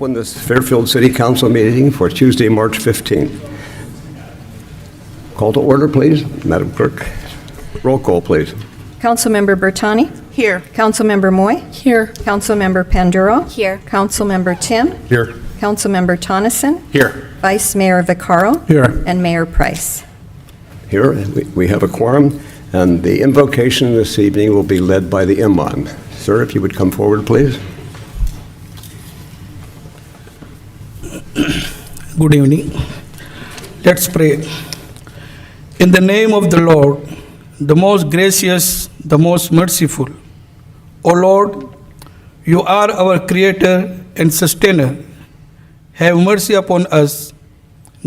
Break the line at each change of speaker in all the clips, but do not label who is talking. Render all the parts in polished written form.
Open this Fairfield City Council meeting for Tuesday, March 15th. Call to order, please. Madam Clerk, roll call, please.
Councilmember Bertani?
Here.
Councilmember Moy?
Here.
Councilmember Panduro?
Here.
Councilmember Tim?
Here.
Councilmember Tonneson?
Here.
Vice Mayor Vaccaro?
Here.
And Mayor Price.
Here, we have a quorum, and the invocation this evening will be led by the Imam. Sir, if you would come forward, please.
Good evening. Let's pray. In the name of the Lord, the most gracious, the most merciful. O Lord, you are our creator and sustainer. Have mercy upon us.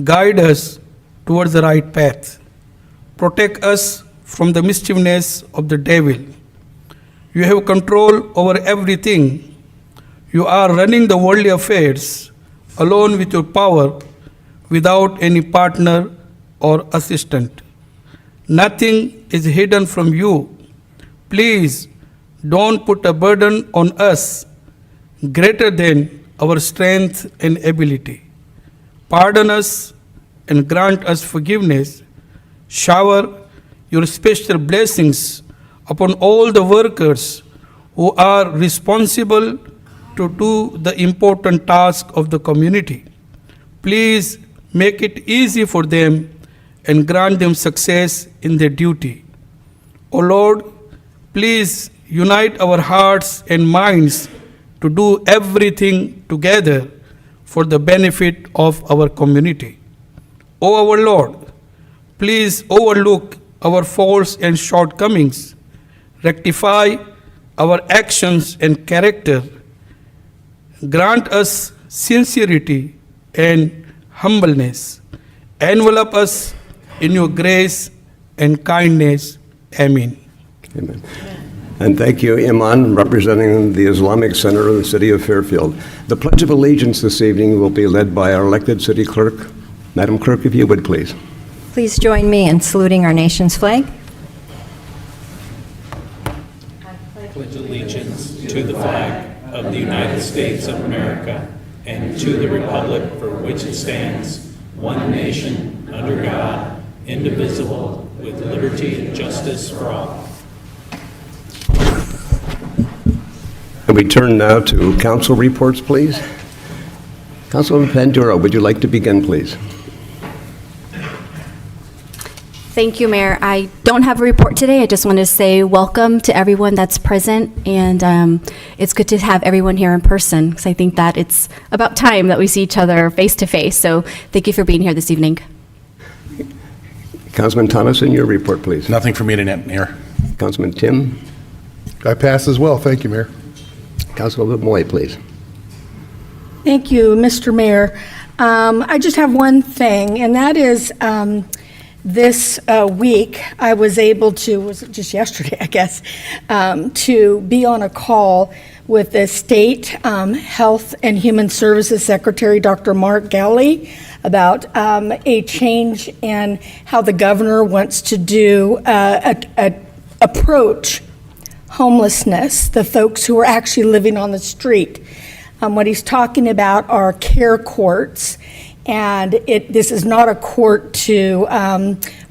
Guide us towards the right path. Protect us from the mischievousness of the devil. You have control over everything. You are running the worldly affairs alone with your power, without any partner or assistant. Nothing is hidden from you. Please don't put a burden on us greater than our strength and ability. Pardon us and grant us forgiveness. Shower your special blessings upon all the workers who are responsible to do the important task of the community. Please make it easy for them and grant them success in their duty. O Lord, please unite our hearts and minds to do everything together for the benefit of our community. O our Lord, please overlook our faults and shortcomings, rectify our actions and character, grant us sincerity and humbleness. Envelop us in your grace and kindness. Amen.
Amen. And thank you, Iman, representing the Islamic Center of the City of Fairfield. The Pledge of Allegiance this evening will be led by our elected city clerk. Madam Clerk, if you would, please.
Please join me in saluting our nation's flag.
Pledge allegiance to the flag of the United States of America and to the republic for which it stands, one nation, under God, indivisible, with liberty and justice for all.
And we turn now to council reports, please. Councilman Panduro, would you like to begin, please?
Thank you, Mayor. I don't have a report today. I just want to say welcome to everyone that's present, and it's good to have everyone here in person, because I think that it's about time that we see each other face to face. So thank you for being here this evening.
Councilman Tonneson, your report, please.
Nothing for me tonight, Mayor.
Councilman Tim.
I pass as well. Thank you, Mayor.
Councilman Moy, please.
Thank you, Mr. Mayor. I just have one thing, and that is this week I was able to, was it just yesterday, I guess, to be on a call with the State Health and Human Services Secretary, Dr. Mark Gowley, about a change in how the governor wants to do approach homelessness, the folks who are actually living on the street. What he's talking about are care courts, and this is not a court to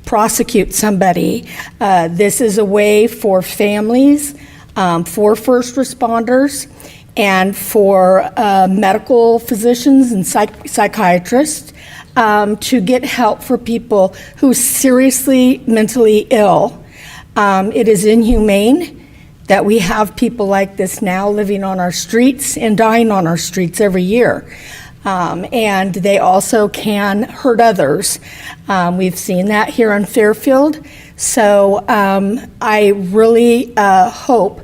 prosecute somebody. This is a way for families, for first responders, and for medical physicians and psychiatrists to get help for people who are seriously mentally ill. It is inhumane that we have people like this now living on our streets and dying on our streets every year. And they also can hurt others. We've seen that here in Fairfield. So I really hope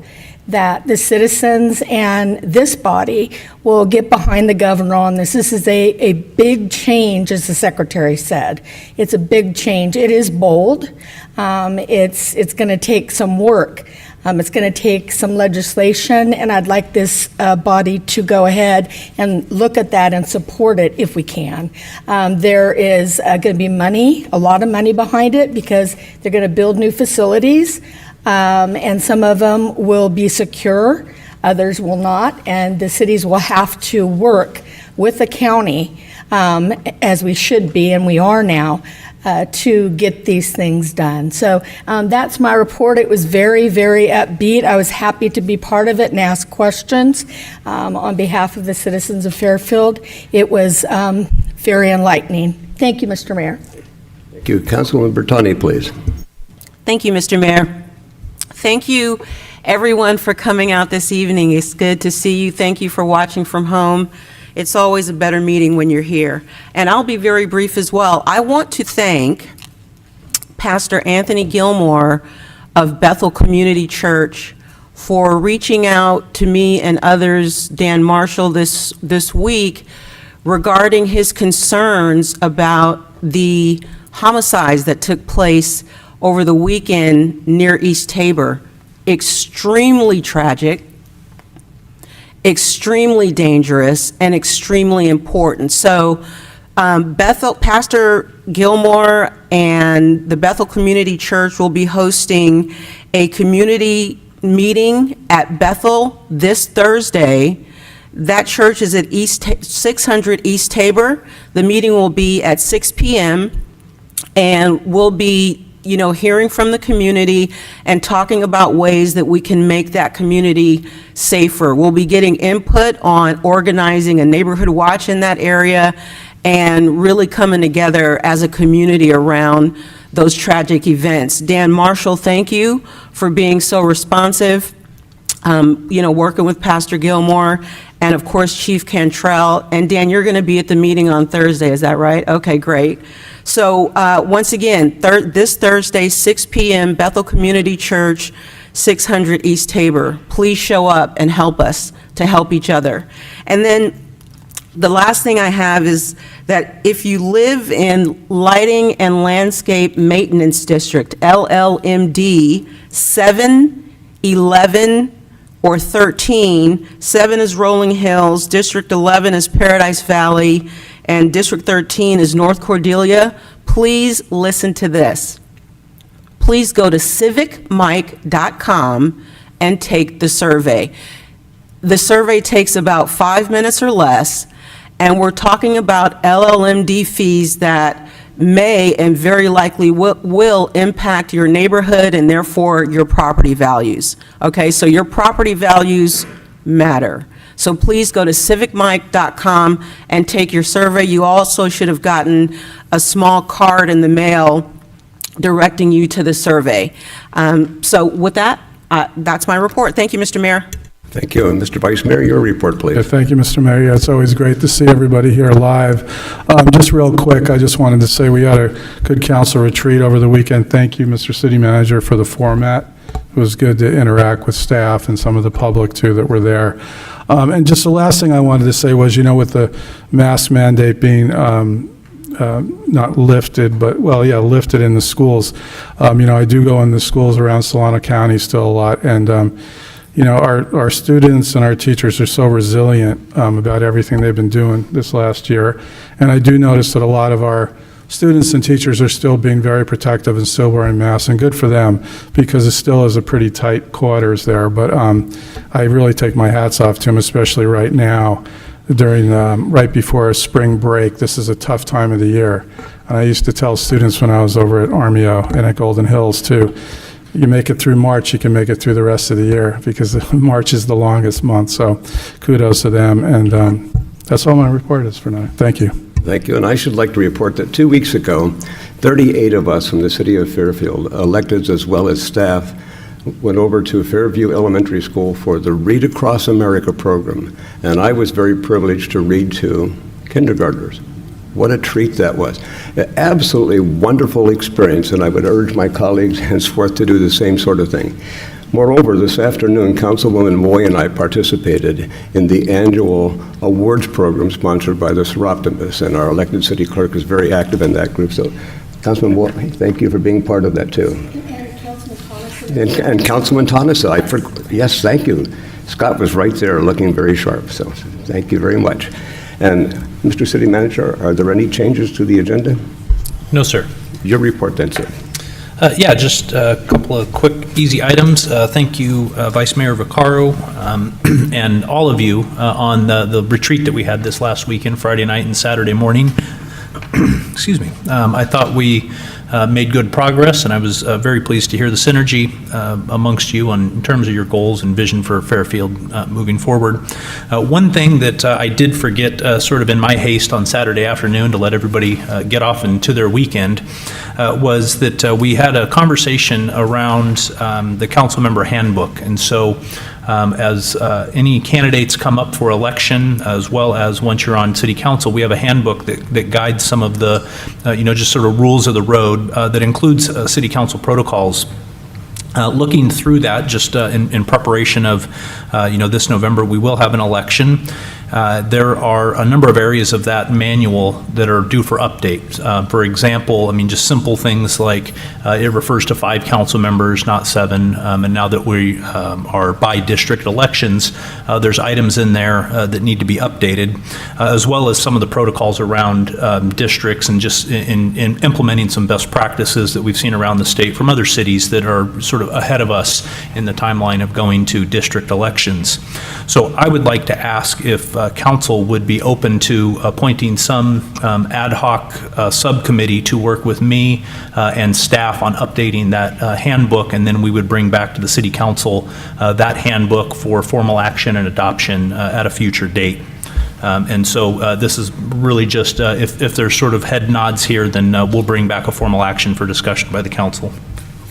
that the citizens and this body will get behind the governor on this. This is a big change, as the secretary said. It's a big change. It is bold. It's going to take some work. It's going to take some legislation, and I'd like this body to go ahead and look at that and support it if we can. There is going to be money, a lot of money behind it, because they're going to build new facilities, and some of them will be secure, others will not, and the cities will have to work with the county, as we should be, and we are now, to get these things done. So that's my report. It was very, very upbeat. I was happy to be part of it and ask questions on behalf of the citizens of Fairfield. It was very enlightening. Thank you, Mr. Mayor.
Thank you. Councilwoman Bertani, please.
Thank you, Mr. Mayor. Thank you, everyone, for coming out this evening. It's good to see you. Thank you for watching from home. It's always a better meeting when you're here. And I'll be very brief as well. I want to thank Pastor Anthony Gilmore of Bethel Community Church for reaching out to me and others, Dan Marshall, this week regarding his concerns about the homicides that took place over the weekend near East Tabor. Extremely tragic, extremely dangerous, and extremely important. So Pastor Gilmore and the Bethel Community Church will be hosting a community meeting at Bethel this Thursday. That church is at 600 East Tabor. The meeting will be at 6 p.m. and we'll be hearing from the community and talking about ways that we can make that community safer. We'll be getting input on organizing a neighborhood watch in that area and really coming together as a community around those tragic events. Dan Marshall, thank you for being so responsive, working with Pastor Gilmore, and of course Chief Cantrell. And Dan, you're going to be at the meeting on Thursday, is that right? Okay, great. So once again, this Thursday, 6 p.m., Bethel Community Church, 600 East Tabor. Please show up and help us to help each other. And then the last thing I have is that if you live in Lighting and Landscape Maintenance District, LLMD, 7, 11, or 13, 7 is Rolling Hills, District 11 is Paradise Valley, and District 13 is North Cordelia, please listen to this. Please go to civicmike.com and take the survey. The survey takes about 5 minutes or less, and we're talking about LLMD fees that may and very likely will impact your neighborhood and therefore your property values. Okay, so your property values matter. So please go to civicmike.com and take your survey. You also should have gotten a small card in the mail directing you to the survey. So with that, that's my report. Thank you, Mr. Mayor.
Thank you. And Mr. Vice Mayor, your report, please.
Yeah, thank you, Mr. Mayor. Yeah, it's always great to see everybody here live. Just real quick, I just wanted to say we had a good council retreat over the weekend. Thank you, Mr. City Manager, for the format. It was good to interact with staff and some of the public, too, that were there. And just the last thing I wanted to say was, with the mask mandate being not lifted, but, lifted in the schools. I do go in the schools around Solano County still a lot, and our students and our teachers are so resilient about everything they've been doing this last year. And I do notice that a lot of our students and teachers are still being very protective and still wearing masks, and good for them, because it still is a pretty tight quarters there. But I really take my hats off to them, especially right now, right before a spring break. This is a tough time of the year. And I used to tell students when I was over at Armio and at Golden Hills, too, you make it through March, you can make it through the rest of the year, because March is the longest month. So kudos to them. And that's all my report is for now. Thank you.
Thank you. And I should like to report that 2 weeks ago, 38 of us from the city of Fairfield, electeds as well as staff, went over to Fairview Elementary School for the Read Across America program. And I was very privileged to read to kindergartners. What a treat that was. An absolutely wonderful experience, and I would urge my colleagues henceforth to do the same sort of thing. Moreover, this afternoon, Councilwoman Moy and I participated in the annual awards program sponsored by the Seroptimus, and our elected city clerk is very active in that group. So, Councilman Moy, thank you for being part of that, too. And Councilman Tonneson, yes, thank you. Scott was right there looking very sharp, so thank you very much. And Mr. City Manager, are there any changes to the agenda?
No, sir.
Your report then, sir.
Yeah, just a couple of quick, easy items. Thank you, Vice Mayor Vaccaro, and all of you on the retreat that we had this last weekend, Friday night and Saturday morning. Excuse me. I thought we made good progress, and I was very pleased to hear the synergy amongst you in terms of your goals and vision for Fairfield moving forward. One thing that I did forget sort of in my haste on Saturday afternoon to let everybody get off into their weekend was that we had a conversation around the council member handbook. And so as any candidates come up for election, as well as once you're on city council, we have a handbook that guides some of the, just sort of rules of the road that includes city council protocols. Looking through that, just in preparation of, this November, we will have an election. There are a number of areas of that manual that are due for update. For example, just simple things like it refers to 5 council members, not 7. And now that we are by district elections, there's items in there that need to be updated, as well as some of the protocols around districts and just in implementing some best practices that we've seen around the state from other cities that are sort of ahead of us in the timeline of going to district elections. So I would like to ask if council would be open to appointing some ad hoc subcommittee to work with me and staff on updating that handbook, and then we would bring back to the city council that handbook for formal action and adoption at a future date. And so this is really just, if there's sort of head nods here, then we'll bring back a formal action for discussion by the council.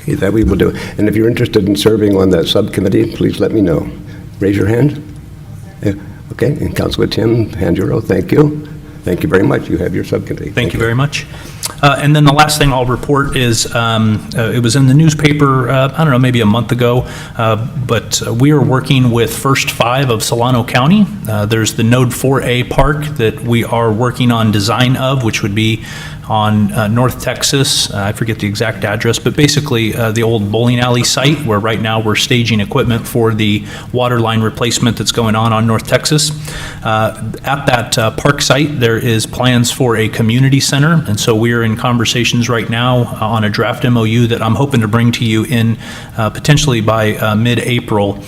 Okay, that we will do. And if you're interested in serving on that subcommittee, please let me know. Raise your hand. Yeah. Okay, and Councilor Tim Handuro, thank you. Thank you very much. You have your subcommittee.
Thank you very much. And then the last thing I'll report is it was in the newspaper, maybe a month ago, but we are working with First 5 of Solano County. There's the Node 4A park that we are working on design of, which would be on North Texas. I forget the exact address, but basically the old bowling alley site where right now we're staging equipment for the water line replacement that's going on North Texas. At that park site, there is plans for a community center, and so we are in conversations right now on a draft MOU that I'm hoping to bring to you in potentially by mid-April.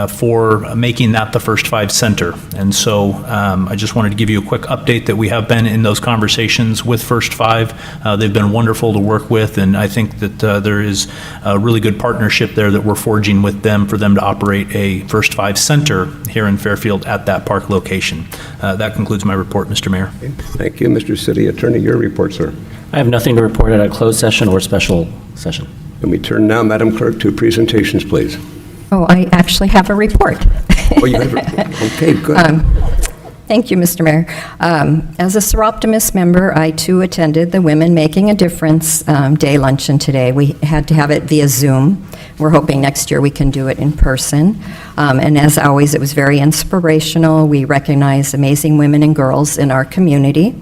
For making that the First 5 center. And so I just wanted to give you a quick update that we have been in those conversations with First 5. They've been wonderful to work with, and I think that there is a really good partnership there that we're forging with them for them to operate a First 5 center here in Fairfield at that park location. That concludes my report, Mr. Mayor.
Okay. Thank you, Mr. City Attorney. Your report, sir.
I have nothing to report at a closed session or special session.
And we turn now, Madam Clerk, to presentations, please.
Oh, I actually have a report.
Oh, you have it? Okay, good.
Thank you, Mr. Mayor. As a Seroptimus member, I too attended the Women Making a Difference Day luncheon today. We had to have it via Zoom. We're hoping next year we can do it in person. And as always, it was very inspirational. We recognized amazing women and girls in our community.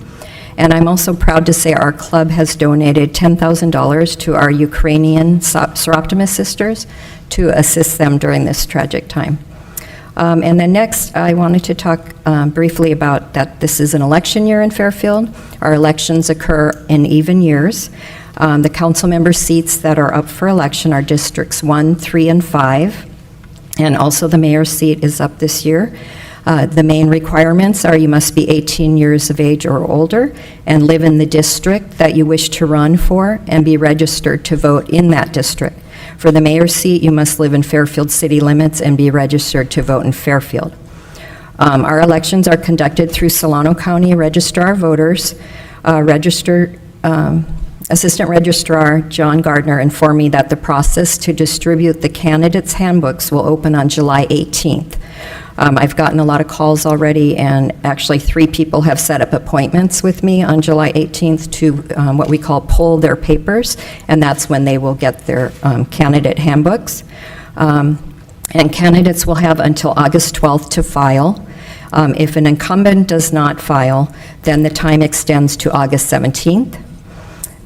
And I'm also proud to say our club has donated $10,000 to our Ukrainian Seroptimus sisters to assist them during this tragic time. And then next, I wanted to talk briefly about that this is an election year in Fairfield. Our elections occur in even years. The council member seats that are up for election are districts 1, 3, and 5. And also the mayor's seat is up this year. The main requirements are you must be 18 years of age or older and live in the district that you wish to run for and be registered to vote in that district. For the mayor's seat, you must live in Fairfield city limits and be registered to vote in Fairfield. Our elections are conducted through Solano County Registrar of Voters. Assistant Registrar John Gardner informed me that the process to distribute the candidates' handbooks will open on July 18th. I've gotten a lot of calls already, and actually 3 people have set up appointments with me on July 18th to what we call pull their papers, and that's when they will get their candidate handbooks. And candidates will have until August 12th to file. If an incumbent does not file, then the time extends to August 17th.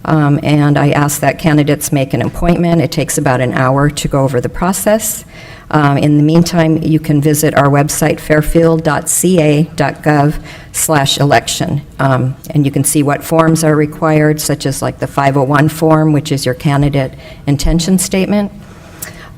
And I ask that candidates make an appointment. It takes about an hour to go over the process. In the meantime, you can visit our website, fairfield.ca.gov/election. And you can see what forms are required, such as like the 501 form, which is your candidate intention statement.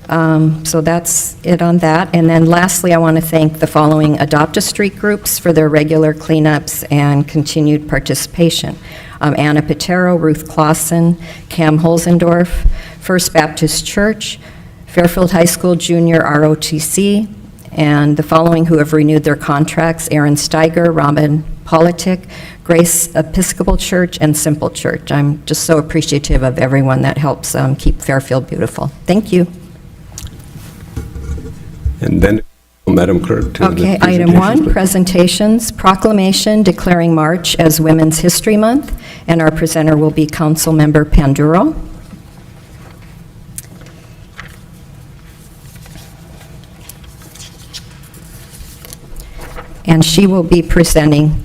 So that's it on that. And then lastly, I want to thank the following Adopt a Street groups for their regular cleanups and continued participation. Anna Patero, Ruth Clausen, Cam Holzendorf, First Baptist Church, Fairfield High School Junior ROTC, and the following who have renewed their contracts: Aaron Steiger, Robin Politic, Grace Episcopal Church, and Simple Church. I'm just so appreciative of everyone that helps keep Fairfield beautiful. Thank you.
And then, Madam Clerk, to the
Okay, item
presentations,
1,
please.
presentations, proclamation declaring March as Women's History Month, and our presenter will be Councilmember Panduro. And she will be presenting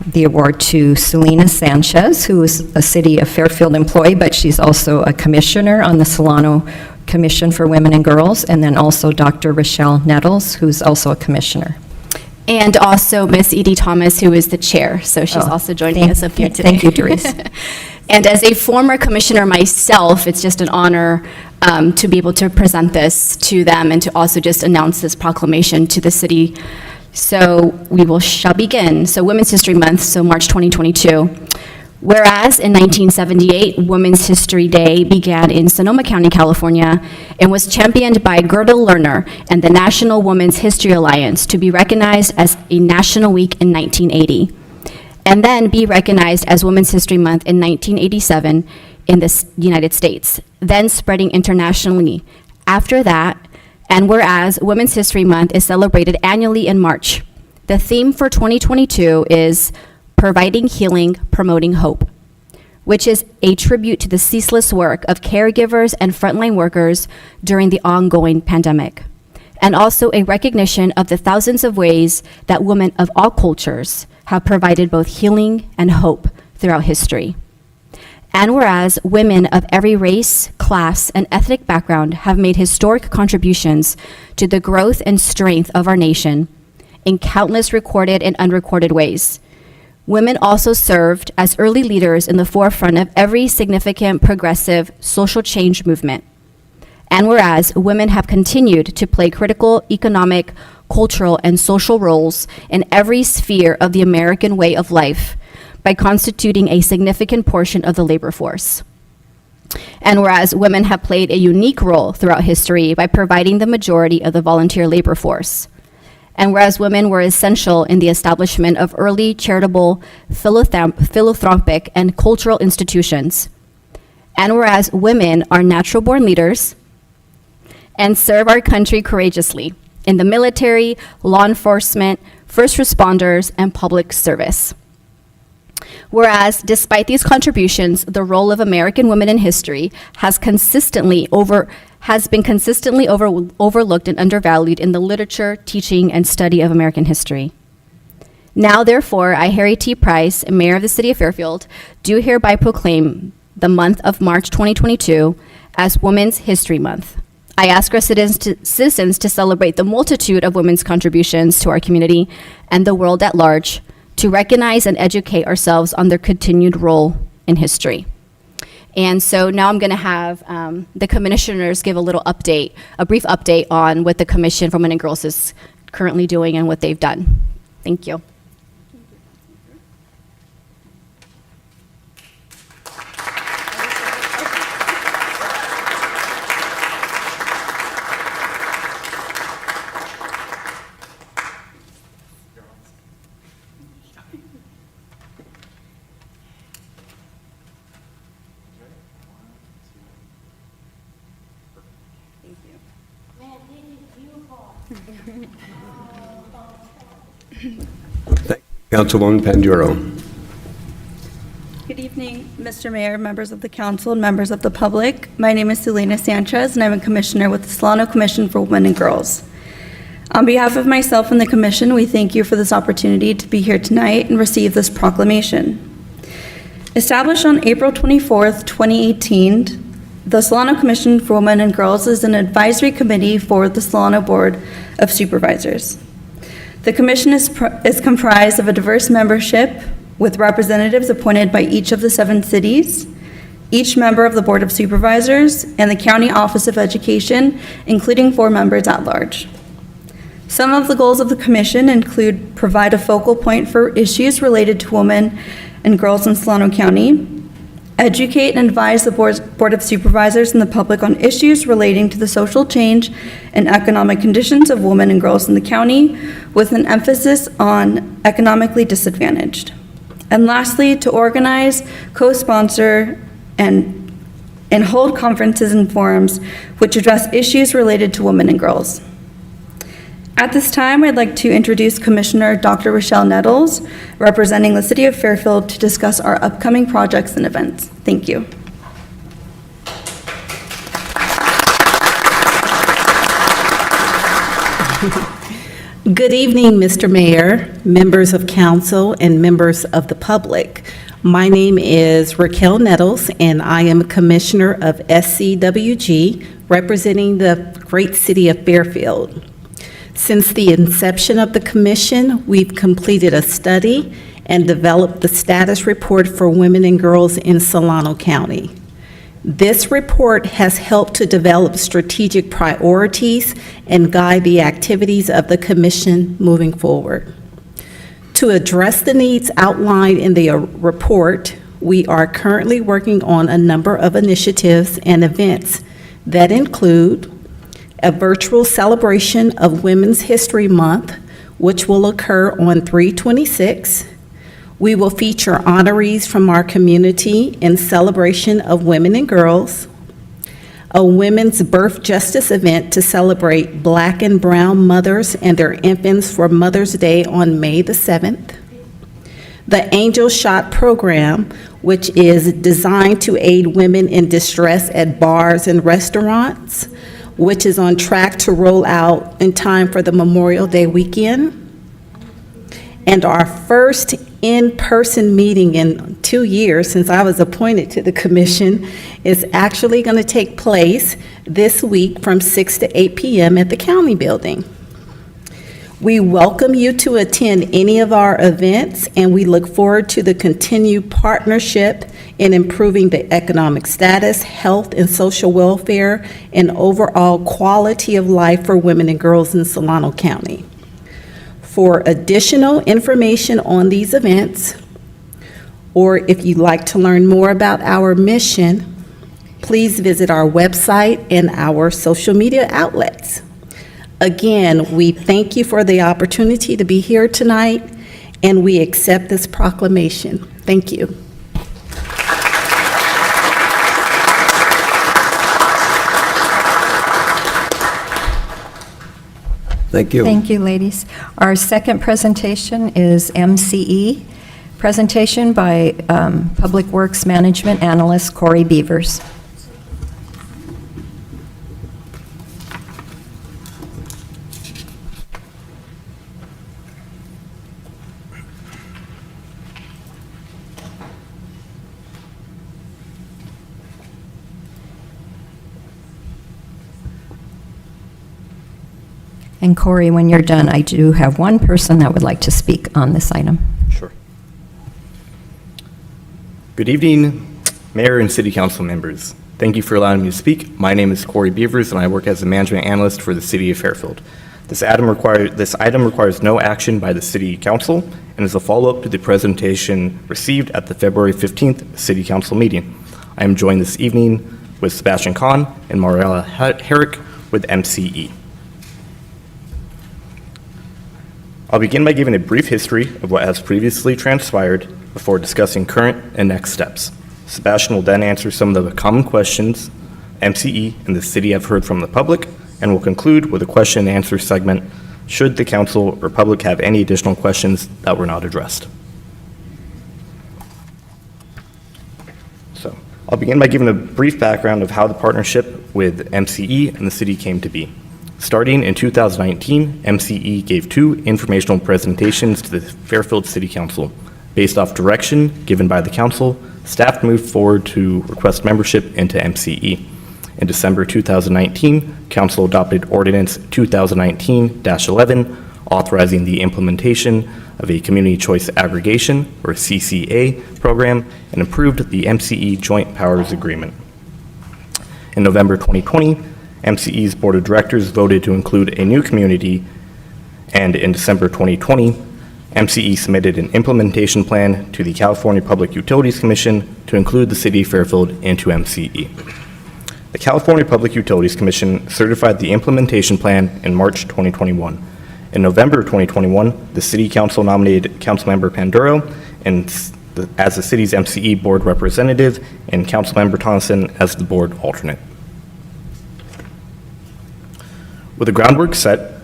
the award to Selena Sanchez, who is a City of Fairfield employee, but she's also a commissioner on the Solano Commission for Women and Girls, and then also Dr. Rochelle Nettles, who's also a commissioner.
And also Miss Edie Thomas, who is the chair, so she's also joining us up here today.
Thank you, Therese.
And as a former commissioner myself, it's just an honor to be able to present this to them and to also just announce this proclamation to the city. So shall begin. So Women's History Month, so March 2022. Whereas in 1978, Women's History Day began in Sonoma County, California, and was championed by Gerda Lerner and the National Women's History Alliance to be recognized as a national week in 1980, and then be recognized as Women's History Month in 1987 in the United States, then spreading internationally. After that, and whereas Women's History Month is celebrated annually in March, the theme for 2022 is Providing Healing, Promoting Hope, which is a tribute to the ceaseless work of caregivers and frontline workers during the ongoing pandemic, and also a recognition of the thousands of ways that women of all cultures have provided both healing and hope throughout history. And whereas women of every race, class, and ethnic background have made historic contributions to the growth and strength of our nation in countless recorded and unrecorded ways, women also served as early leaders in the forefront of every significant progressive social change movement. And whereas women have continued to play critical economic, cultural, and social roles in every sphere of the American way of life by constituting a significant portion of the labor force. And whereas women have played a unique role throughout history by providing the majority of the volunteer labor force. And whereas women were essential in the establishment of early charitable, philanthropic, and cultural institutions. And whereas women are natural-born leaders and serve our country courageously in the military, law enforcement, first responders, and public service. Whereas, despite these contributions, the role of American women in history has been consistently overlooked and undervalued in the literature, teaching, and study of American history. Now, therefore, I, Harry T. Price, Mayor of the City of Fairfield, do hereby proclaim the month of March 2022 as Women's History Month. I ask our citizens to celebrate the multitude of women's contributions to our community and the world at large, to recognize and educate ourselves on their continued role in history. And so now I'm going to have the commissioners give a brief update on what the Commission for Women and Girls is currently doing and what they've done. Thank you.
Councilwoman Panduro.
Good evening, Mr. Mayor, members of the council, and members of the public. My name is Selena Sanchez, and I'm a commissioner with the Solano Commission for Women and Girls. On behalf of myself and the commission, we thank you for this opportunity to be here tonight and receive this proclamation. Established on April 24th, 2018, the Solano Commission for Women and Girls is an advisory committee for the Solano Board of Supervisors. The commission is comprised of a diverse membership with representatives appointed by each of the 7 cities, each member of the Board of Supervisors, and the County Office of Education, including 4 members at large. Some of the goals of the commission include provide a focal point for issues related to women and girls in Solano County, educate and advise the Board of Supervisors and the public on issues relating to the social change and economic conditions of women and girls in the county, with an emphasis on economically disadvantaged. And lastly, to organize, co-sponsor, and hold conferences and forums which address issues related to women and girls. At this time, I'd like to introduce Commissioner Dr. Rochelle Nettles, representing the City of Fairfield, to discuss our upcoming projects and events. Thank you.
Good evening, Mr. Mayor, members of council, and members of the public. My name is Raquel Nettles, and I am a Commissioner of SCWG, representing the great city of Fairfield. Since the inception of the commission, we've completed a study and developed the status report for women and girls in Solano County. This report has helped to develop strategic priorities and guide the activities of the commission moving forward. To address the needs outlined in the report, we are currently working on a number of initiatives and events that include a virtual celebration of Women's History Month, which will occur on 3/26. We will feature honorees from our community in celebration of women and girls, a women's birth justice event to celebrate Black and brown mothers and their infants for Mother's Day on May the 7th, the Angel Shot program, which is designed to aid women in distress at bars and restaurants, which is on track to roll out in time for the Memorial Day weekend. And our first in-person meeting in 2 years since I was appointed to the commission is actually going to take place this week from 6 to 8 p.m. at the county building. We welcome you to attend any of our events, and we look forward to the continued partnership in improving the economic status, health, and social welfare, and overall quality of life for women and girls in Solano County. For additional information on these events, or if you'd like to learn more about our mission, please visit our website and our social media outlets. Again, we thank you for the opportunity to be here tonight, and we accept this proclamation. Thank you.
Thank you.
Thank you, ladies. Our second presentation is MCE, presentation by Public Works Management Analyst Corey Beavers. And Corey, when you're done, I do have one person that would like to speak on this item.
Sure. Good evening, Mayor and City Council members. Thank you for allowing me to speak. My name is Corey Beavers, and I work as a management analyst for the City of Fairfield. This item requires no action by the City Council and is a follow-up to the presentation received at the February 15th City Council meeting. I am joined this evening with Sebastian Kahn and Mariella Herrick with MCE. I'll begin by giving a brief history of what has previously transpired before discussing current and next steps. Sebastian will then answer some of the common questions MCE and the city have heard from the public, and will conclude with a question and answer segment should the council or public have any additional questions that were not addressed. So I'll begin by giving a brief background of how the partnership with MCE and the city came to be. Starting in 2019, MCE gave 2 informational presentations to the Fairfield City Council. Based off direction given by the council, staff moved forward to request membership into MCE. In December 2019, council adopted Ordinance 2019-11, authorizing the implementation of a Community Choice Aggregation, or CCA, program, and approved the MCE Joint Powers Agreement. In November 2020, MCE's Board of Directors voted to include a new community, and in December 2020, MCE submitted an implementation plan to the California Public Utilities Commission to include the City of Fairfield into MCE. The California Public Utilities Commission certified the implementation plan in March 2021. In November 2021, the City Council nominated Councilmember Panduro as the city's MCE board representative and Councilmember Thompson as the board alternate. With the groundwork set,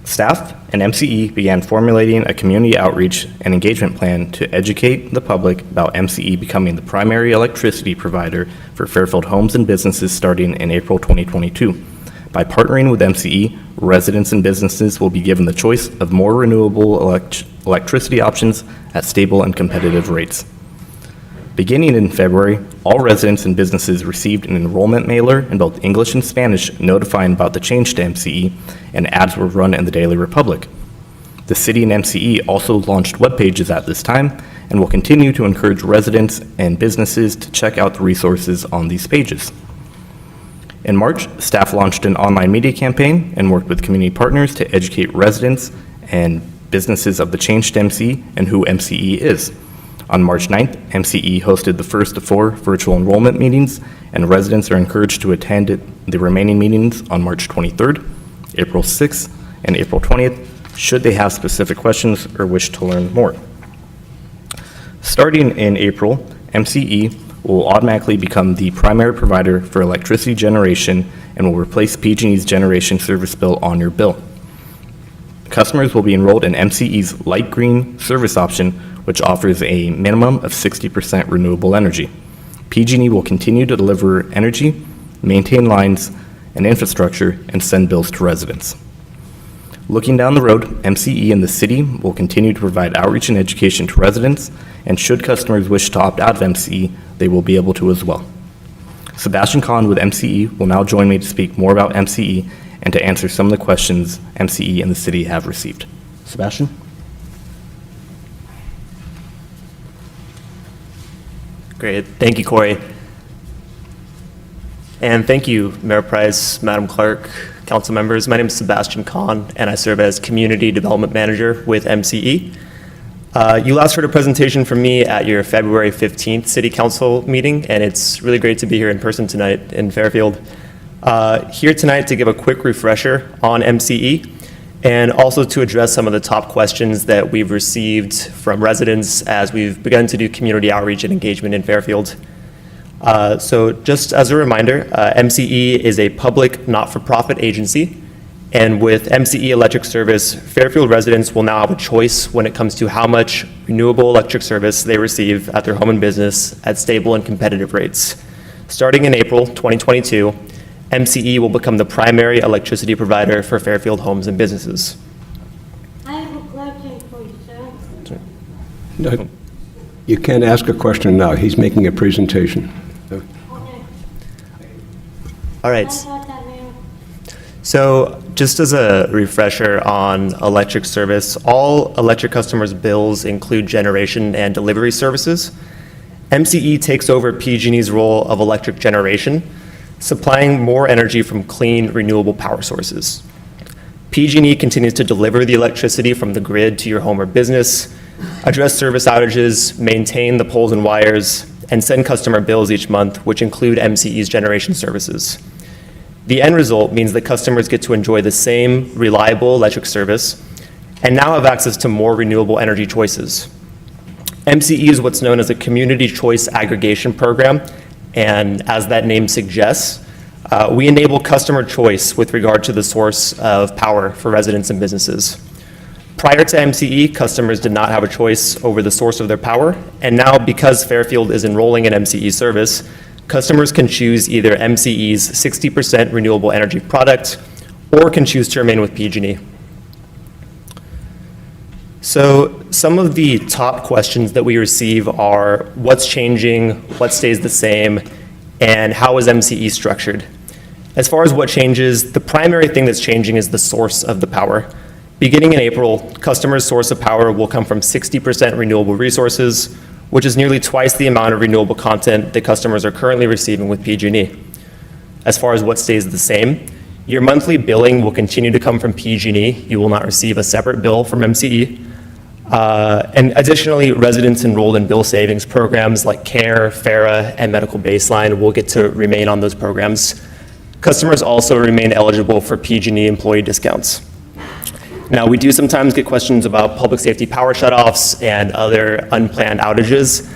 staff and MCE began formulating a community outreach and engagement plan to educate the public about MCE becoming the primary electricity provider for Fairfield homes and businesses starting in April 2022. By partnering with MCE, residents and businesses will be given the choice of more renewable electricity options at stable and competitive rates. Beginning in February, all residents and businesses received an enrollment mailer in both English and Spanish notifying about the change to MCE, and ads were run in the Daily Republic. The city and MCE also launched web pages at this time and will continue to encourage residents and businesses to check out the resources on these pages. In March, staff launched an online media campaign and worked with community partners to educate residents and businesses of the change to MCE and who MCE is. On March 9th, MCE hosted the first of 4 virtual enrollment meetings, and residents are encouraged to attend the remaining meetings on March 23rd, April 6th, and April 20th, should they have specific questions or wish to learn more. Starting in April, MCE will automatically become the primary provider for electricity generation and will replace PG&E's generation service bill on your bill. Customers will be enrolled in MCE's light green service option, which offers a minimum of 60% renewable energy. PG&E will continue to deliver energy, maintain lines and infrastructure, and send bills to residents. Looking down the road, MCE and the city will continue to provide outreach and education to residents, and should customers wish to opt out of MCE, they will be able to as well. Sebastian Kahn with MCE will now join me to speak more about MCE and to answer some of the questions MCE and the city have received. Sebastian?
Great. Thank you, Corey. And thank you, Mayor Price, Madam Clerk, council members. My name is Sebastian Kahn, and I serve as Community Development Manager with MCE. You last heard a presentation from me at your February 15th City Council meeting, and it's really great to be here in person tonight in Fairfield. Here tonight to give a quick refresher on MCE, and also to address some of the top questions that we've received from residents as we've begun to do community outreach and engagement in Fairfield. So just as a reminder, MCE is a public not-for-profit agency, and with MCE Electric Service, Fairfield residents will now have a choice when it comes to how much renewable electric service they receive at their home and business at stable and competitive rates. Starting in April 2022, MCE will become the primary electricity provider for Fairfield homes and businesses.
I have a question for you, sir.
No, you can't ask a question now. He's making a presentation.
Okay.
All right.
How about that, Mayor?
So just as a refresher on electric service, all electric customers' bills include generation and delivery services. MCE takes over PG&E's role of electric generation, supplying more energy from clean, renewable power sources. PG&E continues to deliver the electricity from the grid to your home or business, address service outages, maintain the poles and wires, and send customer bills each month, which include MCE's generation services. The end result means that customers get to enjoy the same reliable electric service and now have access to more renewable energy choices. MCE is what's known as a Community Choice Aggregation Program, and as that name suggests, we enable customer choice with regard to the source of power for residents and businesses. Prior to MCE, customers did not have a choice over the source of their power, and now because Fairfield is enrolling in MCE service, customers can choose either MCE's 60% renewable energy product or can choose to remain with PG&E. So some of the top questions that we receive are what's changing, what stays the same, and how is MCE structured? As far as what changes, the primary thing that's changing is the source of the power. Beginning in April, customers' source of power will come from 60% renewable resources, which is nearly twice the amount of renewable content that customers are currently receiving with PG&E. As far as what stays the same, your monthly billing will continue to come from PG&E. You will not receive a separate bill from MCE. And additionally, residents enrolled in bill savings programs like CARE, FARA, and Medical Baseline will get to remain on those programs. Customers also remain eligible for PG&E employee discounts. Now, we do sometimes get questions about public safety power shutoffs and other unplanned outages.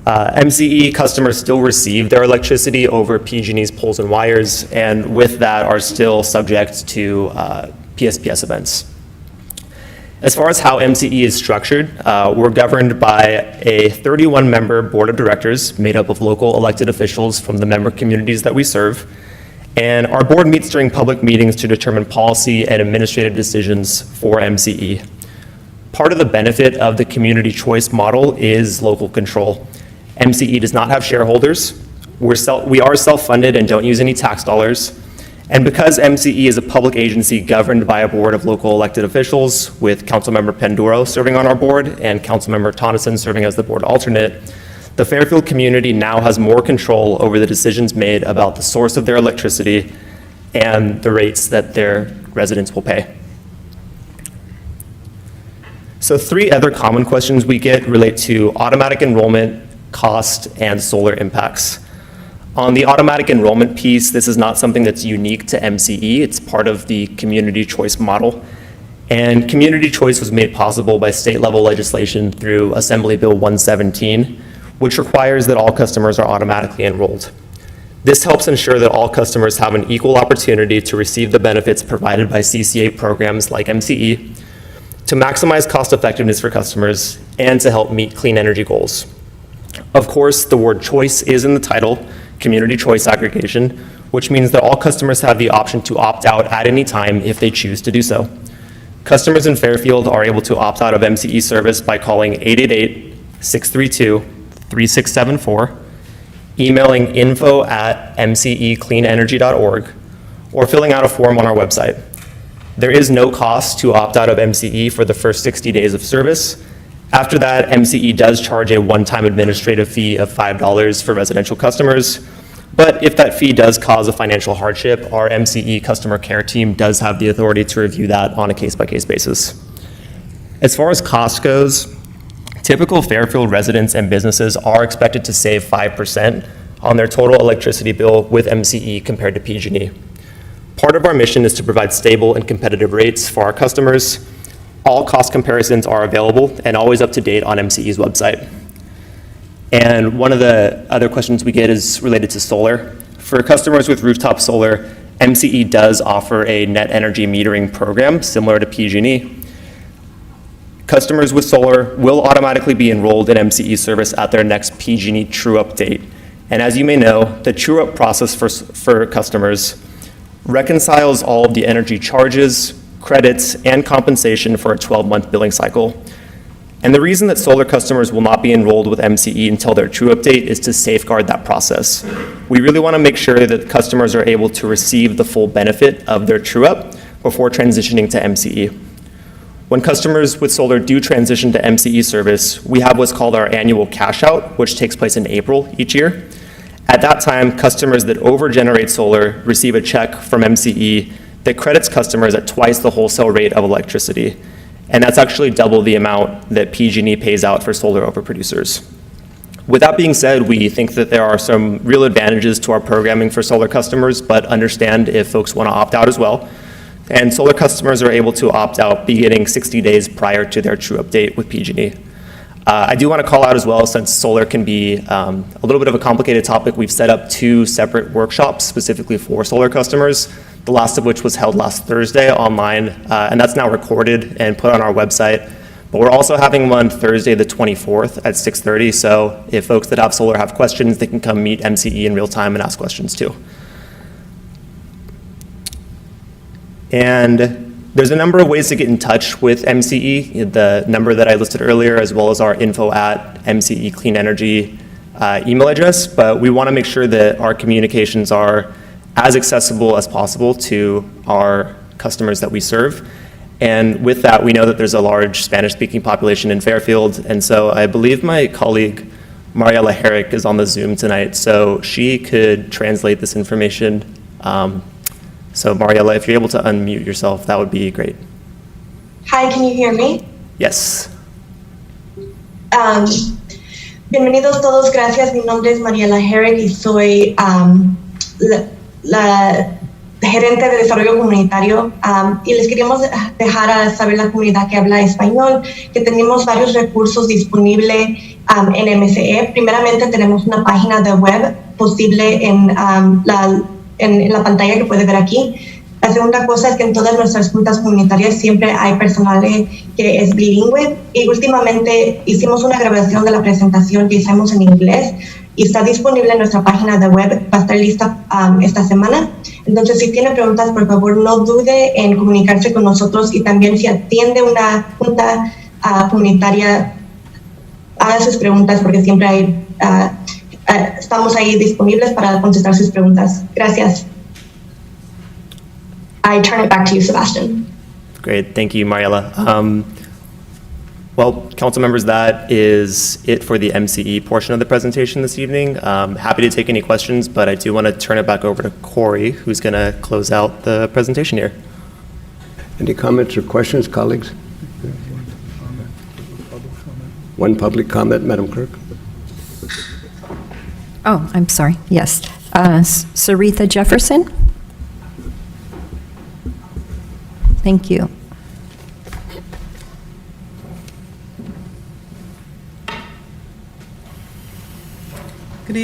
MCE customers still receive their electricity over PG&E's poles and wires, and with that are still subject to PSPS events. As far as how MCE is structured, we're governed by a 31-member board of directors made up of local elected officials from the member communities that we serve. And our board meets during public meetings to determine policy and administrative decisions for MCE. Part of the benefit of the community choice model is local control. MCE does not have shareholders. We are self-funded and don't use any tax dollars. And because MCE is a public agency governed by a board of local elected officials, with Councilmember Penduro serving on our board and Councilmember Tonneson serving as the board alternate, the Fairfield community now has more control over the decisions made about the source of their electricity and the rates that their residents will pay. So 3 other common questions we get relate to automatic enrollment, cost, and solar impacts. On the automatic enrollment piece, this is not something that's unique to MCE. It's part of the community choice model. And community choice was made possible by state-level legislation through Assembly Bill 117, which requires that all customers are automatically enrolled. This helps ensure that all customers have an equal opportunity to receive the benefits provided by CCA programs like MCE, to maximize cost effectiveness for customers, and to help meet clean energy goals. Of course, the word choice is in the title, community choice aggregation, which means that all customers have the option to opt out at any time if they choose to do so. Customers in Fairfield are able to opt out of MCE service by calling 888-632-3674, emailing info@mcecleanenergy.org, or filling out a form on our website. There is no cost to opt out of MCE for the first 60 days of service. After that, MCE does charge a one-time administrative fee of $5 for residential customers. But if that fee does cause a financial hardship, our MCE customer care team does have the authority to review that on a case-by-case basis. As far as cost goes, typical Fairfield residents and businesses are expected to save 5% on their total electricity bill with MCE compared to PG&E. Part of our mission is to provide stable and competitive rates for our customers. All cost comparisons are available and always up to date on MCE's website. And one of the other questions we get is related to solar. For customers with rooftop solar, MCE does offer a net energy metering program similar to PG&E. Customers with solar will automatically be enrolled in MCE service at their next PG&E true-up date. And as you may know, the true-up process for customers reconciles all of the energy charges, credits, and compensation for a 12-month billing cycle. And the reason that solar customers will not be enrolled with MCE until their true-up date is to safeguard that process. We really want to make sure that customers are able to receive the full benefit of their true-up before transitioning to MCE. When customers with solar do transition to MCE service, we have what's called our annual cash out, which takes place in April each year. At that time, customers that over-generate solar receive a check from MCE that credits customers at twice the wholesale rate of electricity. And that's actually double the amount that PG&E pays out for solar overproducers. With that being said, we think that there are some real advantages to our programming for solar customers, but understand if folks want to opt out as well. And solar customers are able to opt out beginning 60 days prior to their true update with PG&E. I do want to call out as well, since solar can be a little bit of a complicated topic, we've set up 2 separate workshops specifically for solar customers, the last of which was held last Thursday online, and that's now recorded and put on our website. But we're also having one Thursday the 24th at 6:30, so if folks that have solar have questions, they can come meet MCE in real time and ask questions too. And There's a number of ways to get in touch with MCE, the number that I listed earlier, as well as our info@MCE Clean Energy email address, but we want to make sure that our communications are as accessible as possible to our customers that we serve. And with that, we know that there's a large Spanish-speaking population in Fairfield, and so I believe my colleague Mariela Herrick is on the Zoom tonight, so she could translate this information. So Mariela, if you're able to unmute yourself, that would be great.
Hi, can you hear me?
Yes.
Bienvenidos todos, gracias. Mi nombre es Mariela Herrick y soy la gerente de desarrollo comunitario, y les queríamos dejar a saber la comunidad que habla español que tenemos varios recursos disponibles en MCE. Primeramente tenemos una página de web posible en la pantalla que puede ver aquí. La segunda cosa es que en todas nuestras juntas comunitarias siempre hay personal que es bilingüe, y últimamente hicimos una grabación de la presentación que hicimos en inglés y está disponible en nuestra página de web, va a estar lista esta semana. Entonces, si tiene preguntas, por favor, no dude en comunicarse con nosotros, y también si atiende una junta comunitaria, haga sus preguntas porque siempre hay, estamos ahí disponibles para contestar sus preguntas. Gracias. I turn it back to you, Sebastian.
Great, thank you, Mariela. Well, council members, that is it for the MCE portion of the presentation this evening. Happy to take any questions, but I do want to turn it back over to Corey, who's going to close out the presentation here.
Any comments or questions, colleagues? One public comment, Madam Clerk.
Oh, I'm sorry, yes. Saritha Jefferson? Thank you.
Good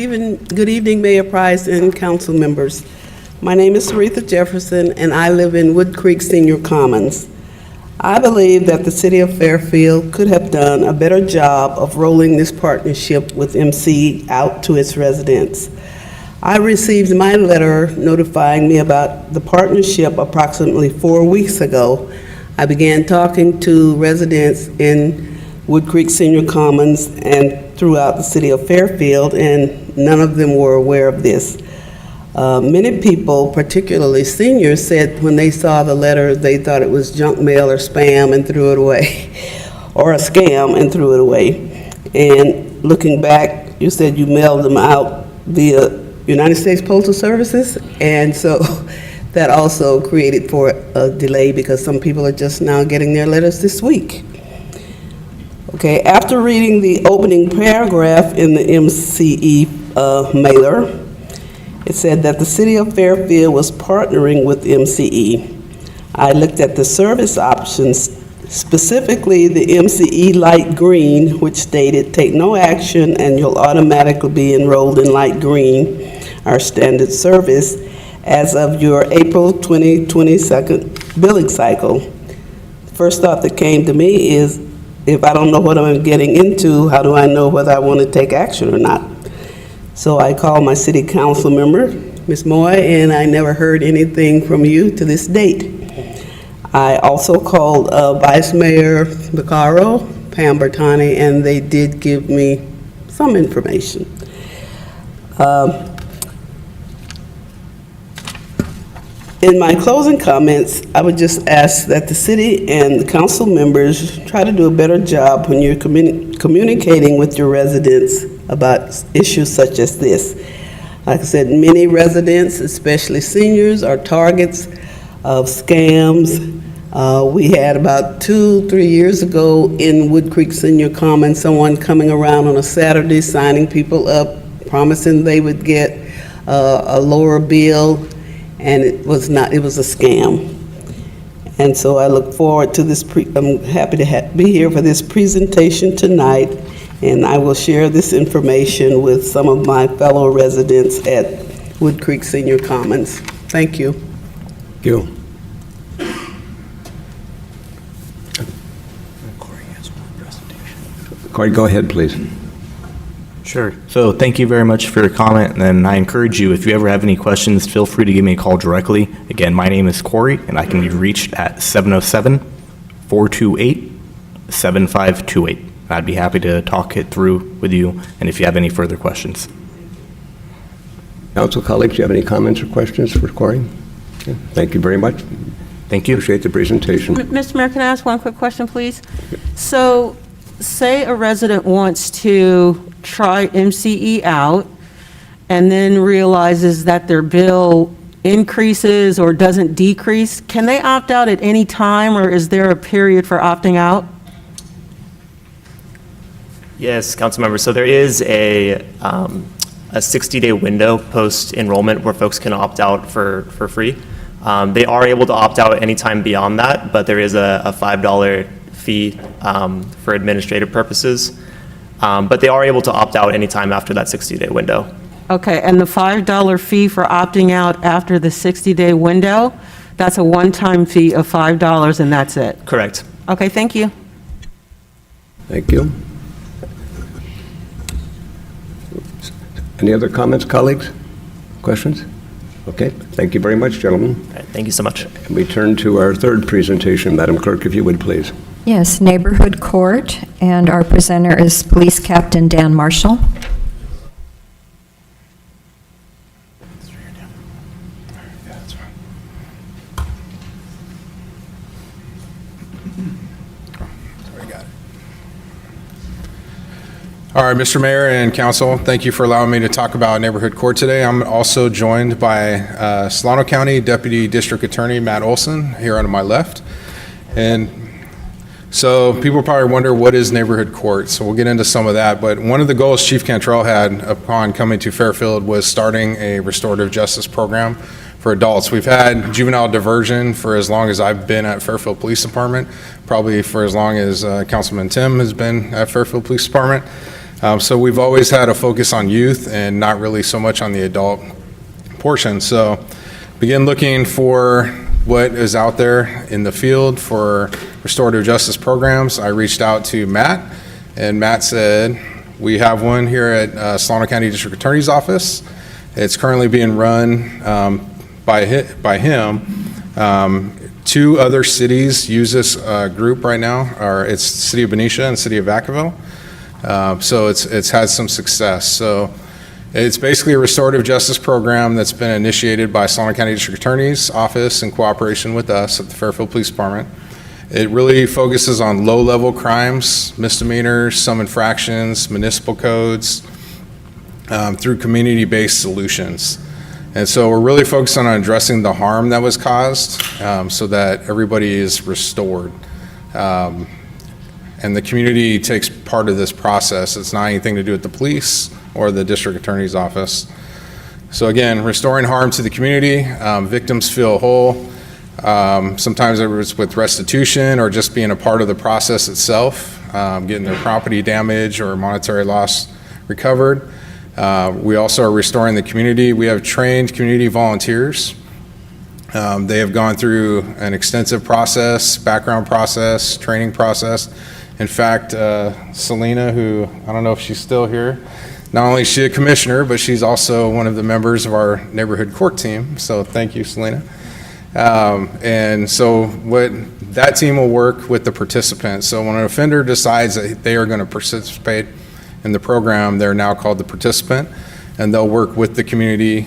evening, Mayor Price and council members. My name is Saritha Jefferson, and I live in Wood Creek Senior Commons. I believe that the city of Fairfield could have done a better job of rolling this partnership with MC out to its residents. I received my letter notifying me about the partnership approximately 4 weeks ago. I began talking to residents in Wood Creek Senior Commons and throughout the city of Fairfield, and none of them were aware of this. Many people, particularly seniors, said when they saw the letter, they thought it was junk mail or spam and threw it away, or a scam and threw it away. And looking back, you said you mailed them out via United States Postal Services, and so that also created for a delay because some people are just now getting their letters this week. Okay, after reading the opening paragraph in the MCE mailer, it said that the city of Fairfield was partnering with MCE. I looked at the service options, specifically the MCE light green, which stated, "Take no action and you'll automatically be enrolled in light green, our standard service, as of your April 2022 billing cycle." First thought that came to me is, if I don't know what I'm getting into, how do I know whether I want to take action or not? So I called my city council member, Ms. Moy, and I never heard anything from you to this date. I also called Vice Mayor Vaccaro, Pam Bertani, and they did give me some information. In my closing comments, I would just ask that the city and the council members try to do a better job when you're communicating with your residents about issues such as this. Like I said, many residents, especially seniors, are targets of scams. We had about 2-3 years ago in Wood Creek Senior Commons, someone coming around on a Saturday signing people up, promising they would get a lower bill, and it was not, it was a scam. And so I look forward to this, I'm happy to be here for this presentation tonight, and I will share this information with some of my fellow residents at Wood Creek Senior Commons. Thank you.
Thank you. Corey, go ahead, please.
Sure.
Sure. So thank you very much for your comment, and then I encourage you, if you ever have any questions, feel free to give me a call directly. Again, my name is Corey, and I can be reached at 707-428-7528. I'd be happy to talk it through with you, and if you have any further questions.
Council colleagues, do you have any comments or questions for Corey? Okay, thank you very much.
Thank you.
Appreciate the presentation.
Mr. Mayor, can I ask one quick question, please? So, say a resident wants to try MCE out and then realizes that their bill increases or doesn't decrease, can they opt out at any time, or is there a period for opting out?
Yes, council member. So there is a 60-day window post-enrollment where folks can opt out for free. They are able to opt out anytime beyond that, but there is a $5 fee for administrative purposes. But they are able to opt out anytime after that 60-day window.
Okay, and the $5 fee for opting out after the 60-day window, that's a one-time fee of $5 and that's it?
Correct.
Okay, thank you.
Thank you. Any other comments, colleagues? Questions? Okay, thank you very much, gentlemen.
All right, thank you so much.
And we turn to our third presentation. Madam Clerk, if you would, please.
Yes, Neighborhood Court, and our presenter is Police Captain Dan Marshall.
All right, Mr. Mayor and Council, thank you for allowing me to talk about neighborhood court today. I'm also joined by Solano County Deputy District Attorney Matt Olson here on my left. And so people probably wonder, what is neighborhood court? So we'll get into some of that. But one of the goals Chief Cantrell had upon coming to Fairfield was starting a restorative justice program for adults. We've had juvenile diversion for as long as I've been at Fairfield Police Department, probably for as long as Councilman Tim has been at Fairfield Police Department. So we've always had a focus on youth and not really so much on the adult portion. So begin looking for what is out there in the field for restorative justice programs. I reached out to Matt, and Matt said, we have one here at Solano County District Attorney's Office. It's currently being run by him. Two other cities use this group right now. It's City of Benicia and City of Vacaville. So it's had some success. So it's basically a restorative justice program that's been initiated by Solano County District Attorney's Office in cooperation with us at the Fairfield Police Department. It really focuses on low-level crimes, misdemeanors, some infractions, municipal codes, through community-based solutions. And so we're really focused on addressing the harm that was caused so that everybody is restored. And the community takes part of this process. It's not anything to do with the police or the district attorney's office. So again, restoring harm to the community, victims feel whole. Sometimes it's with restitution or just being a part of the process itself, getting their property damage or monetary loss recovered. We also are restoring the community. We have trained community volunteers. They have gone through an extensive process, background process, training process. In fact, Selena, who I don't know if she's still here, not only is she a commissioner, but she's also one of the members of our neighborhood court team. So thank you, Selena. And so what that team will work with the participants. So when an offender decides that they are going to participate in the program, they're now called the participant, and they'll work with the community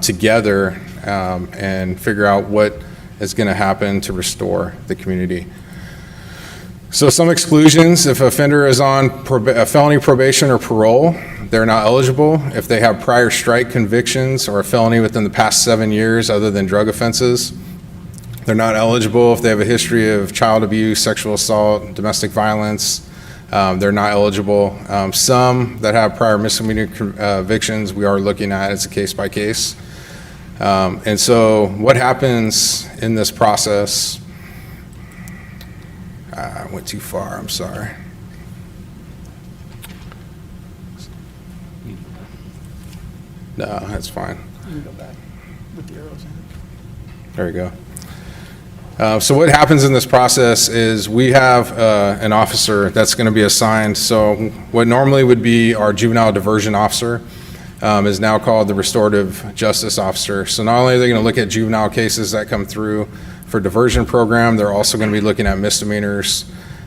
together and figure out what is going to happen to restore the community. So some exclusions: if an offender is on a felony probation or parole, they're not eligible. If they have prior strike convictions or a felony within the past 7 years other than drug offenses, they're not eligible. If they have a history of child abuse, sexual assault, domestic violence, they're not eligible. Some that have prior misdemeanor convictions, we are looking at. It's a case by case. And so what happens in this process? I went too far, I'm sorry. No, that's fine.
You can go back with the arrows in.
There we go. So what happens in this process is we have an officer that's going to be assigned. So what normally would be our juvenile diversion officer is now called the restorative justice officer. So not only are they going to look at juvenile cases that come through for diversion program, they're also going to be looking at misdemeanors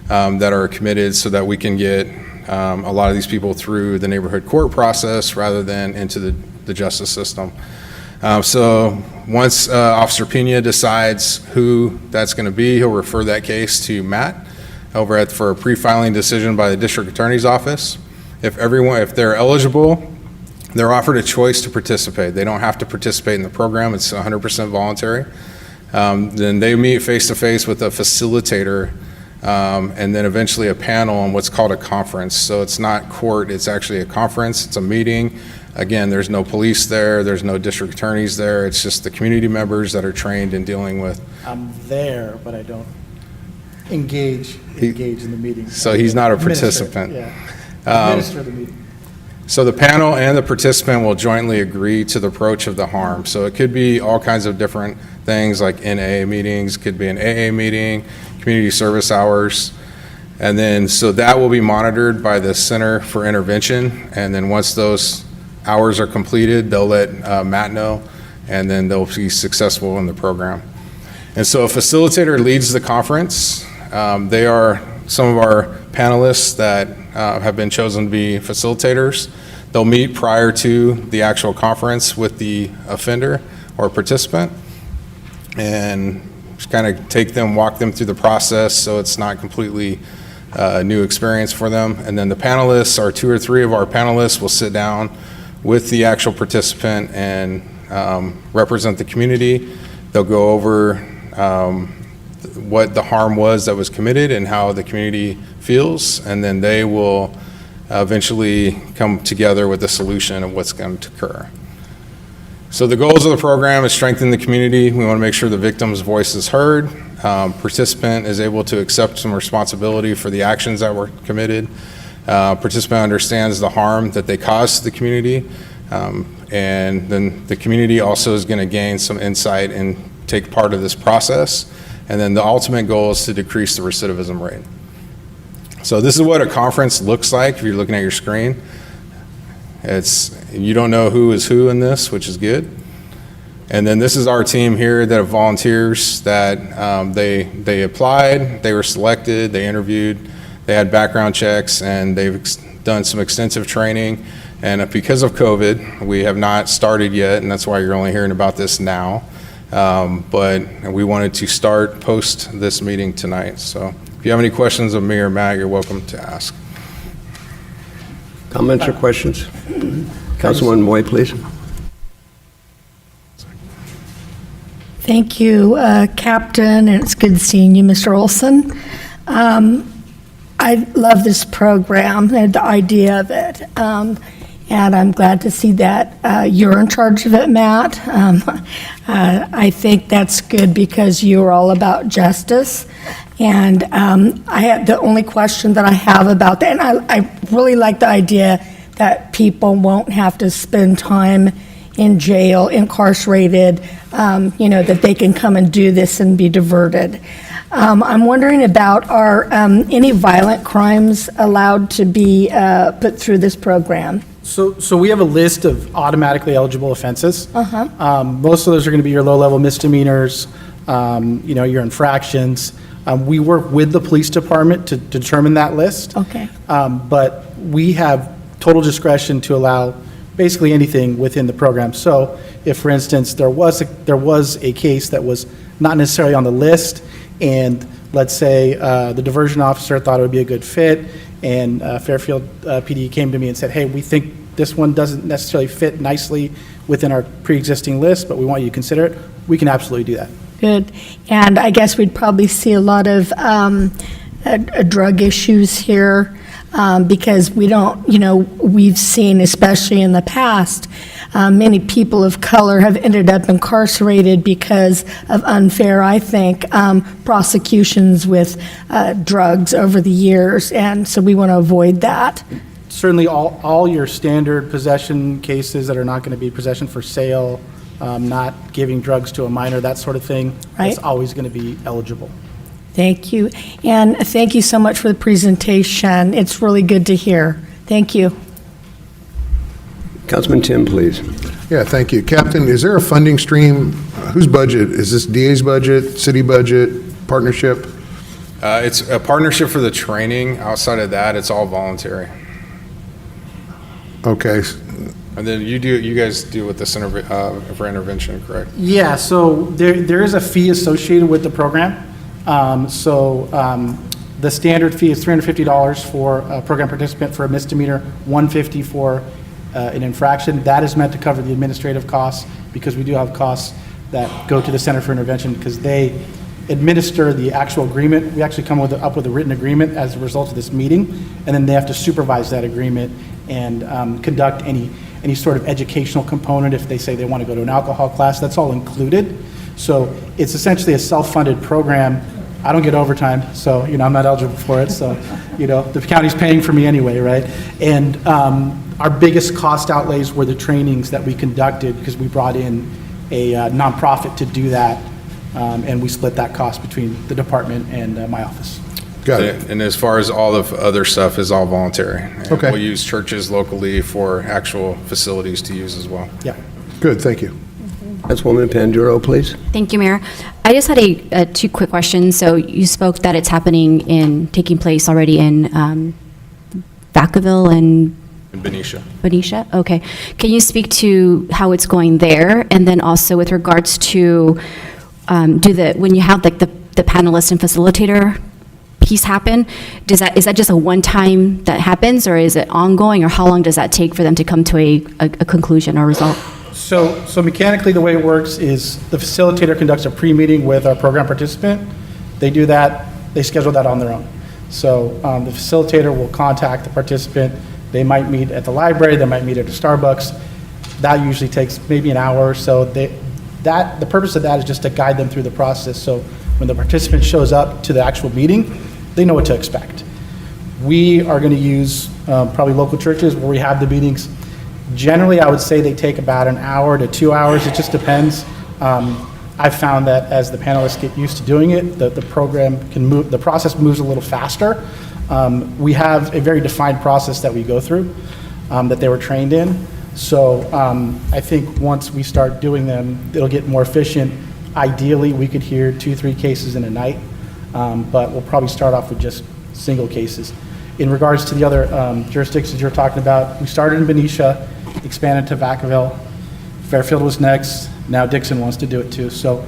that are committed so that we can get a lot of these people through the neighborhood court process rather than into the justice system. So once Officer Pena decides who that's going to be, he'll refer that case to Matt over for a pre-filing decision by the district attorney's office. If they're eligible, they're offered a choice to participate. They don't have to participate in the program. It's 100% voluntary. Then they meet face-to-face with a facilitator and then eventually a panel on what's called a conference. So it's not court, it's actually a conference, it's a meeting. Again, there's no police there, there's no district attorneys there, it's just the community members that are trained in dealing with.
I'm there, but I don't engage in the meeting.
So he's not a participant.
Yeah. Administer the meeting.
So the panel and the participant will jointly agree to the approach of the harm. So it could be all kinds of different things like NA meetings, could be an AA meeting, community service hours. And then, so that will be monitored by the Center for Intervention. And then once those hours are completed, they'll let Matt know, and then they'll be successful in the program. And so a facilitator leads the conference. They are some of our panelists that have been chosen to be facilitators. They'll meet prior to the actual conference with the offender or participant and just kind of walk them through the process so it's not completely new experience for them. And then the panelists, our 2 or 3 of our panelists will sit down with the actual participant and represent the community. They'll go over what the harm was that was committed and how the community feels, and then they will eventually come together with a solution of what's going to occur. So the goals of the program is strengthen the community. We want to make sure the victim's voice is heard. Participant is able to accept some responsibility for the actions that were committed. Participant understands the harm that they caused to the community. And then the community also is going to gain some insight and take part of this process. And then the ultimate goal is to decrease the recidivism rate. So this is what a conference looks like if you're looking at your screen. You don't know who is who in this, which is good. And then this is our team here that have volunteers that they applied, they were selected, they interviewed, they had background checks, and they've done some extensive training. And because of COVID, we have not started yet, and that's why you're only hearing about this now. But we wanted to start post this meeting tonight. So if you have any questions of me or Matt, you're welcome to ask.
Comments or questions? Councilwoman Moy, please.
Thank you, Captain, and it's good seeing you, Mr. Olson. I love this program and the idea of it, and I'm glad to see that you're in charge of it, Matt. I think that's good because you're all about justice, and the only question that I have about that, and I really like the idea that people won't have to spend time in jail, incarcerated, that they can come and do this and be diverted. I'm wondering about, are any violent crimes allowed to be put through this program?
So we have a list of automatically eligible offenses. Most of those are going to be your low-level misdemeanors, your infractions. We work with the police department to determine that list.
Okay.
But we have total discretion to allow basically anything within the program. So if, for instance, there was a case that was not necessarily on the list, and let's say the diversion officer thought it would be a good fit, and Fairfield PD came to me and said, hey, we think this one doesn't necessarily fit nicely within our pre-existing list, but we want you to consider it, we can absolutely do that.
Good. And I guess we'd probably see a lot of drug issues here because we don't, we've seen, especially in the past, many people of color have ended up incarcerated because of unfair, I think, prosecutions with drugs over the years. And so we want to avoid that.
Certainly all your standard possession cases that are not going to be possession for sale, not giving drugs to a minor, that sort of thing,
Right.
it's always going to be eligible.
Thank you. And thank you so much for the presentation. It's really good to hear. Thank you.
Councilman Tim, please.
Yeah, thank you. Captain, is there a funding stream? Whose budget? Is this DA's budget, city budget, partnership?
It's a partnership for the training. Outside of that, it's all voluntary.
Okay.
And then you guys do with the Center for Intervention, correct?
Yeah, so there is a fee associated with the program. The standard fee is $350 for a program participant for a misdemeanor, $150 for an infraction. That is meant to cover the administrative costs, because we do have costs that go to the Center for Intervention because they administer the actual agreement. We actually come up with a written agreement as a result of this meeting, and then they have to supervise that agreement and conduct any sort of educational component. If they say they want to go to an alcohol class, that's all included. So it's essentially a self-funded program. I don't get overtime, so, I'm not eligible for it. So, the county's paying for me anyway, right? And our biggest cost outlays were the trainings that we conducted, because we brought in a nonprofit to do that, and we split that cost between the department and my office.
Got it.
And as far as all the other stuff is all voluntary. And
Okay.
we'll use churches locally for actual facilities to use as well.
Yeah.
Good, thank you.
Councilwoman Panduro, please.
Thank you, Mayor. I just had two quick questions. So you spoke that it's taking place already in Vacaville and
In Benicia.
Benicia? Okay. Can you speak to how it's going there? And then also with regards to, when you have like the panelist and facilitator piece happen, is that just a one-time that happens, or is it ongoing, or how long does that take for them to come to a conclusion or result?
So mechanically, the way it works is the facilitator conducts a pre-meeting with our program participant. They do that, they schedule that on their own. So the facilitator will contact the participant. They might meet at the library, they might meet at a Starbucks. That usually takes maybe an hour or so. The purpose of that is just to guide them through the process. So when the participant shows up to the actual meeting, they know what to expect. We are going to use probably local churches where we have the meetings. Generally, I would say they take about an hour to 2 hours. It just depends. I've found that as the panelists get used to doing it, the program can move, the process moves a little faster. We have a very defined process that we go through that they were trained in. So I think once we start doing them, it'll get more efficient. Ideally, we could hear 2-3 cases in a night, but we'll probably start off with just single cases. In regards to the other jurisdictions you're talking about, we started in Benicia, expanded to Vacaville. Fairfield was next. Now Dixon wants to do it too. So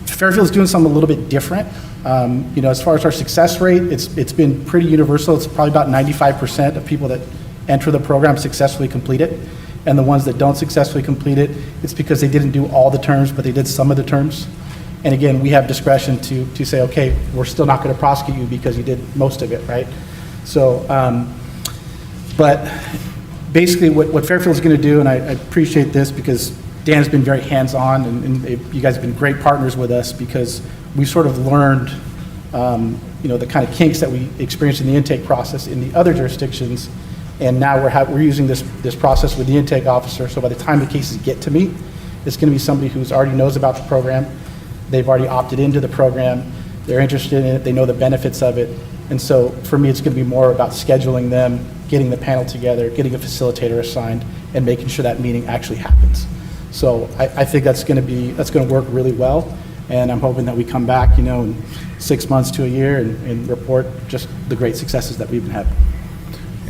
Fairfield's doing something a little bit different. As far as our success rate, it's been pretty universal. It's probably about 95% of people that enter the program successfully complete it. And the ones that don't successfully complete it, it's because they didn't do all the terms, but they did some of the terms. And again, we have discretion to say, okay, we're still not going to prosecute you because you did most of it, right? So, but basically what Fairfield's going to do, and I appreciate this because Dan's been very hands-on, and you guys have been great partners with us, because we sort of learned, the kind of kinks that we experienced in the intake process in the other jurisdictions, and now we're using this process with the intake officer. So by the time the cases get to me, it's going to be somebody who's already knows about the program. They've already opted into the program. They're interested in it. They know the benefits of it. And so for me, it's going to be more about scheduling them, getting the panel together, getting a facilitator assigned, and making sure that meeting actually happens. So I think that's going to work really well. And I'm hoping that we come back, in 6 months to a year and report just the great successes that we've been having.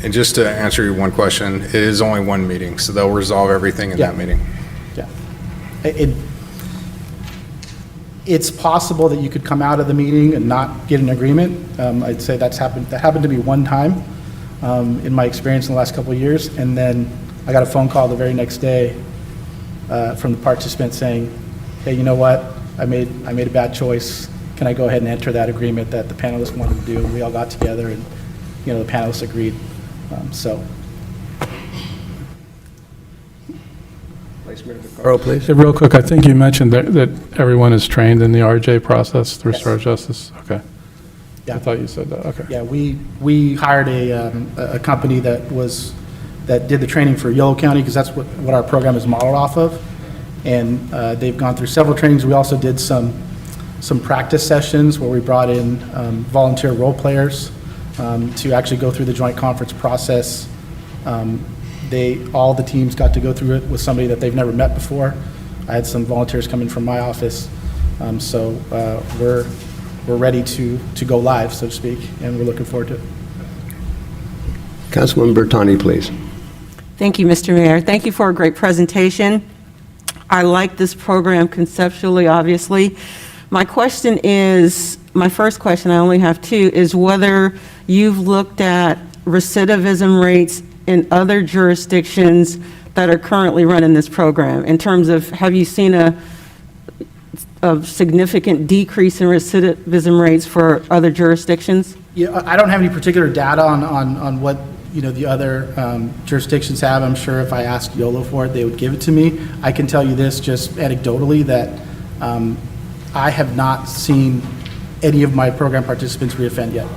And just to answer your one question, it is only one meeting, so they'll resolve everything in that meeting.
Yeah. It's possible that you could come out of the meeting and not get an agreement. I'd say that happened to me one time in my experience in the last couple of years. And then I got a phone call the very next day from the participant saying, hey, you know what? I made a bad choice. Can I go ahead and enter that agreement that the panelists wanted to do? And we all got together and, the panelists agreed.
Carl, please.
Real quick, I think you mentioned that everyone is trained in the RJ process, the restorative justice. Okay.
Yeah.
I thought you said that. Okay.
Yeah, we hired a company that was that did the training for Yolo County, because that's what our program is modeled off of. And they've gone through several trainings. We also did some practice sessions where we brought in volunteer role players to actually go through the joint conference process. All the teams got to go through it with somebody that they've never met before. I had some volunteers come in from my office. So we're ready to go live, so to speak, and we're looking forward to it.
Councilwoman Bertani, please.
Thank you, Mr. Mayor. Thank you for a great presentation. I like this program conceptually, obviously. My question is, my first question, I only have two, is whether you've looked at recidivism rates in other jurisdictions that are currently running this program, in terms of, have you seen a significant decrease in recidivism rates for other jurisdictions?
Yeah, I don't have any particular data on what, the other jurisdictions have. I'm sure if I asked YOLO for it, they would give it to me. I can tell you this just anecdotally, that I have not seen any of my program participants reoffend yet.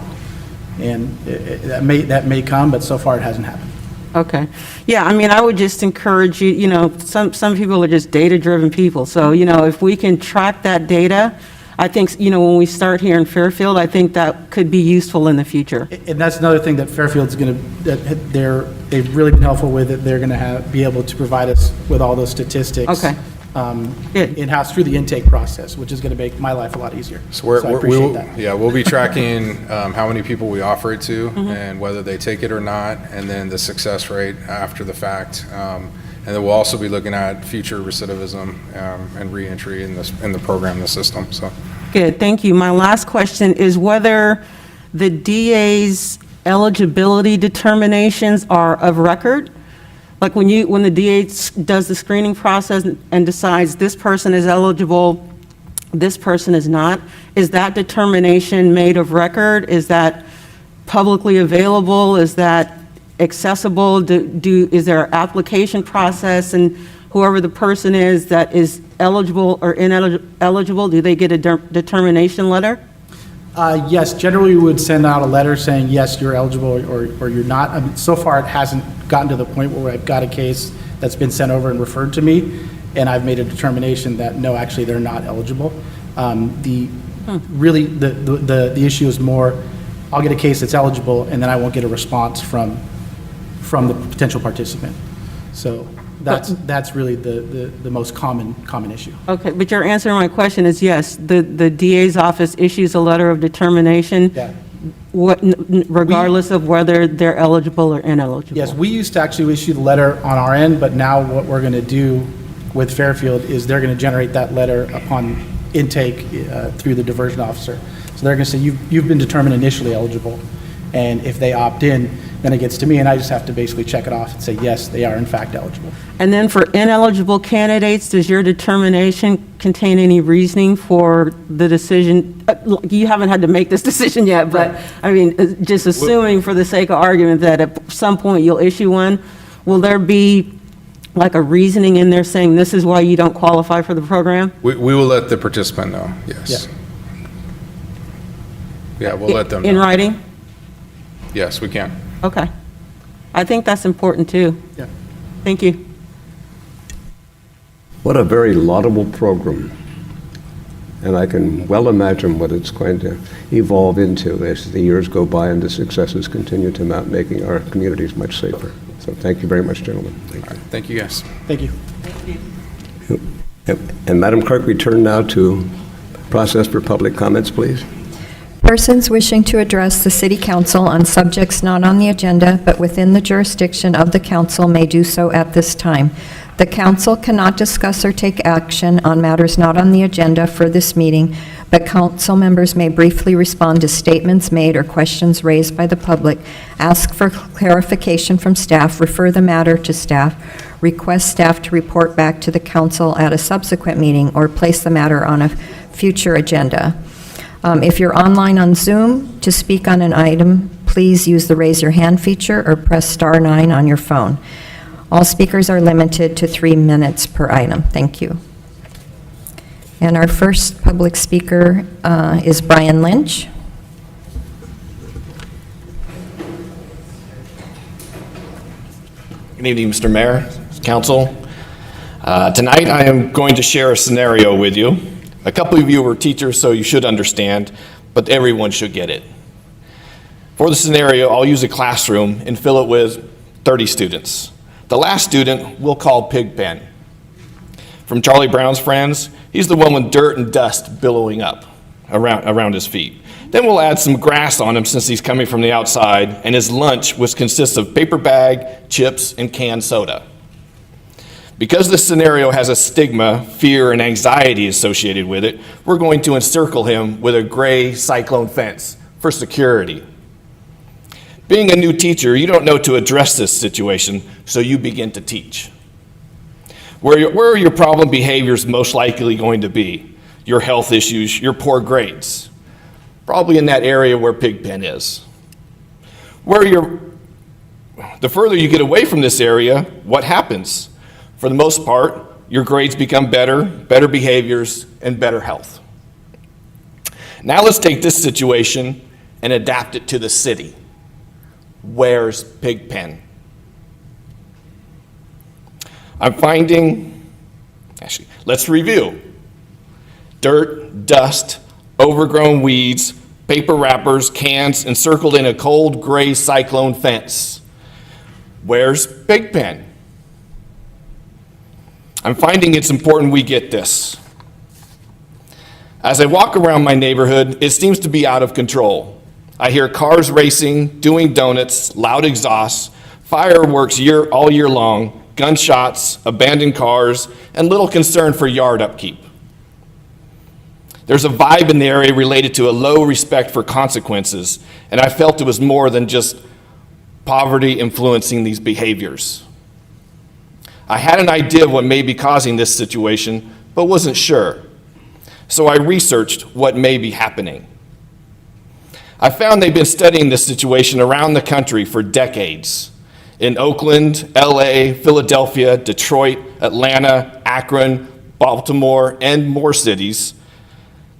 And that may come, but so far it hasn't happened.
Okay. Yeah, I mean, I would just encourage you, some people are just data-driven people. So, if we can track that data, I think, when we start here in Fairfield, I think that could be useful in the future.
And that's another thing that Fairfield's they've really been helpful with it. They're going to be able to provide us with all those statistics.
Okay.
In-house through the intake process, which is going to make my life a lot easier.
So
I appreciate that.
Yeah, we'll be tracking how many people we offer it to and whether they take it or not, and then the success rate after the fact. And then we'll also be looking at future recidivism and reentry in the program, the system. So
Good, thank you. My last question is whether the DA's eligibility determinations are of record? Like when the DA does the screening process and decides this person is eligible, this person is not, is that determination made of record? Is that publicly available? Is that accessible? Is there an application process, and whoever the person is that is eligible or ineligible, do they get a determination letter?
Yes, generally we would send out a letter saying, yes, you're eligible or you're not. I mean, so far it hasn't gotten to the point where I've got a case that's been sent over and referred to me, and I've made a determination that, no, actually they're not eligible. Really, the issue is more, I'll get a case that's eligible, and then I won't get a response from the potential participant. So that's really the most common issue.
Okay, but your answer to my question is yes, the DA's office issues a letter of determination,
Yeah.
regardless of whether they're eligible or ineligible.
Yes, we used to actually issue the letter on our end, but now what we're going to do with Fairfield is they're going to generate that letter upon intake through the diversion officer. So they're going to say, you've been determined initially eligible, and if they opt in, then it gets to me, and I just have to basically check it off and say, yes, they are in fact eligible.
And then for ineligible candidates, does your determination contain any reasoning for the decision? You haven't had to make this decision yet, but I mean, just assuming for the sake of argument that at some point you'll issue one, will there be like a reasoning in there saying this is why you don't qualify for the program?
we will let the participant know, yes. Yeah, we'll let them know.
In writing?
Yes, we can.
Okay. I think that's important too.
Yeah.
Thank you.
What a very laudable program. And I can well imagine what it's going to evolve into as the years go by and the successes continue to mount, making our communities much safer. So thank you very much, gentlemen. Thank you.
Thank you, guys.
Thank you.
And Madam Clerk, we turn now to process for public comments, please.
Persons wishing to address the City Council on subjects not on the agenda but within the jurisdiction of the council may do so at this time. The council cannot discuss or take action on matters not on the agenda for this meeting, but council members may briefly respond to statements made or questions raised by the public, ask for clarification from staff, refer the matter to staff, request staff to report back to the council at a subsequent meeting, or place the matter on a future agenda. If you're online on Zoom to speak on an item, please use the raise your hand feature or press *9 on your phone. All speakers are limited to 3 minutes per item. Thank you. And our first public speaker is Brian Lynch.
Good evening, Mr. Mayor, Council. Tonight I am going to share a scenario with you. A couple of you are teachers, so you should understand, but everyone should get it. For the scenario, I'll use a classroom and fill it with 30 students. The last student we'll call Pigpen. From Charlie Brown's Friends, he's the one with dirt and dust billowing up around his feet. Then we'll add some grass on him since he's coming from the outside, and his lunch, which consists of paper bag, chips, and canned soda. Because this scenario has a stigma, fear, and anxiety associated with it, we're going to encircle him with a gray cyclone fence for security. Being a new teacher, you don't know to address this situation, so you begin to teach. Where are your problem behaviors most likely going to be? Your health issues, your poor grades. Probably in that area where Pigpen is. The further you get away from this area, what happens? For the most part, your grades become better behaviors, and better health. Now let's take this situation and adapt it to the city. Where's Pigpen? Let's review. Dirt, dust, overgrown weeds, paper wrappers, cans, encircled in a cold gray cyclone fence. Where's Pigpen? I'm finding it's important we get this. As I walk around my neighborhood, it seems to be out of control. I hear cars racing, doing donuts, loud exhausts, fireworks all year long, gunshots, abandoned cars, and little concern for yard upkeep. There's a vibe in the area related to a low respect for consequences, and I felt it was more than just poverty influencing these behaviors. I had an idea of what may be causing this situation, but wasn't sure. So I researched what may be happening. I found they've been studying this situation around the country for decades. In Oakland, LA, Philadelphia, Detroit, Atlanta, Akron, Baltimore, and more cities,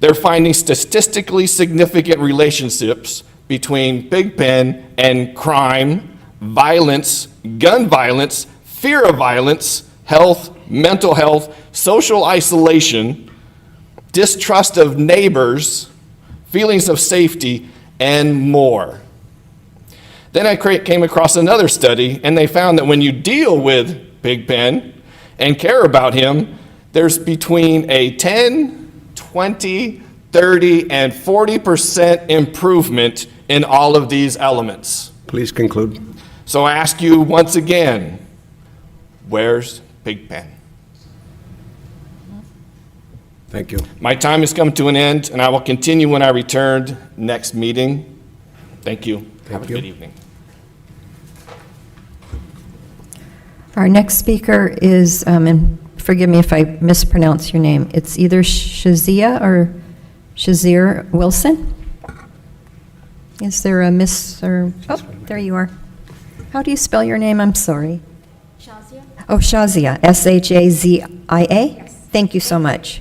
they're finding statistically significant relationships between Pigpen and crime, violence, gun violence, fear of violence, health, mental health, social isolation, distrust of neighbors, feelings of safety, and more. Then I came across another study, and they found that when you deal with Pigpen and care about him, there's between a 10, 20, 30, and 40% improvement in all of these elements.
Please conclude.
So I ask you once again, where's Pigpen?
Thank you.
My time has come to an end, and I will continue when I return next meeting. Thank you. Have a good evening.
Our next speaker is, and forgive me if I mispronounce your name, it's either Shazia or Shazir Wilson? Is there a miss or, oh, there you are. How do you spell your name? I'm sorry.
Shazia?
Oh, Shazia, S-H-A-Z-I-A?
Yes.
Thank you so much.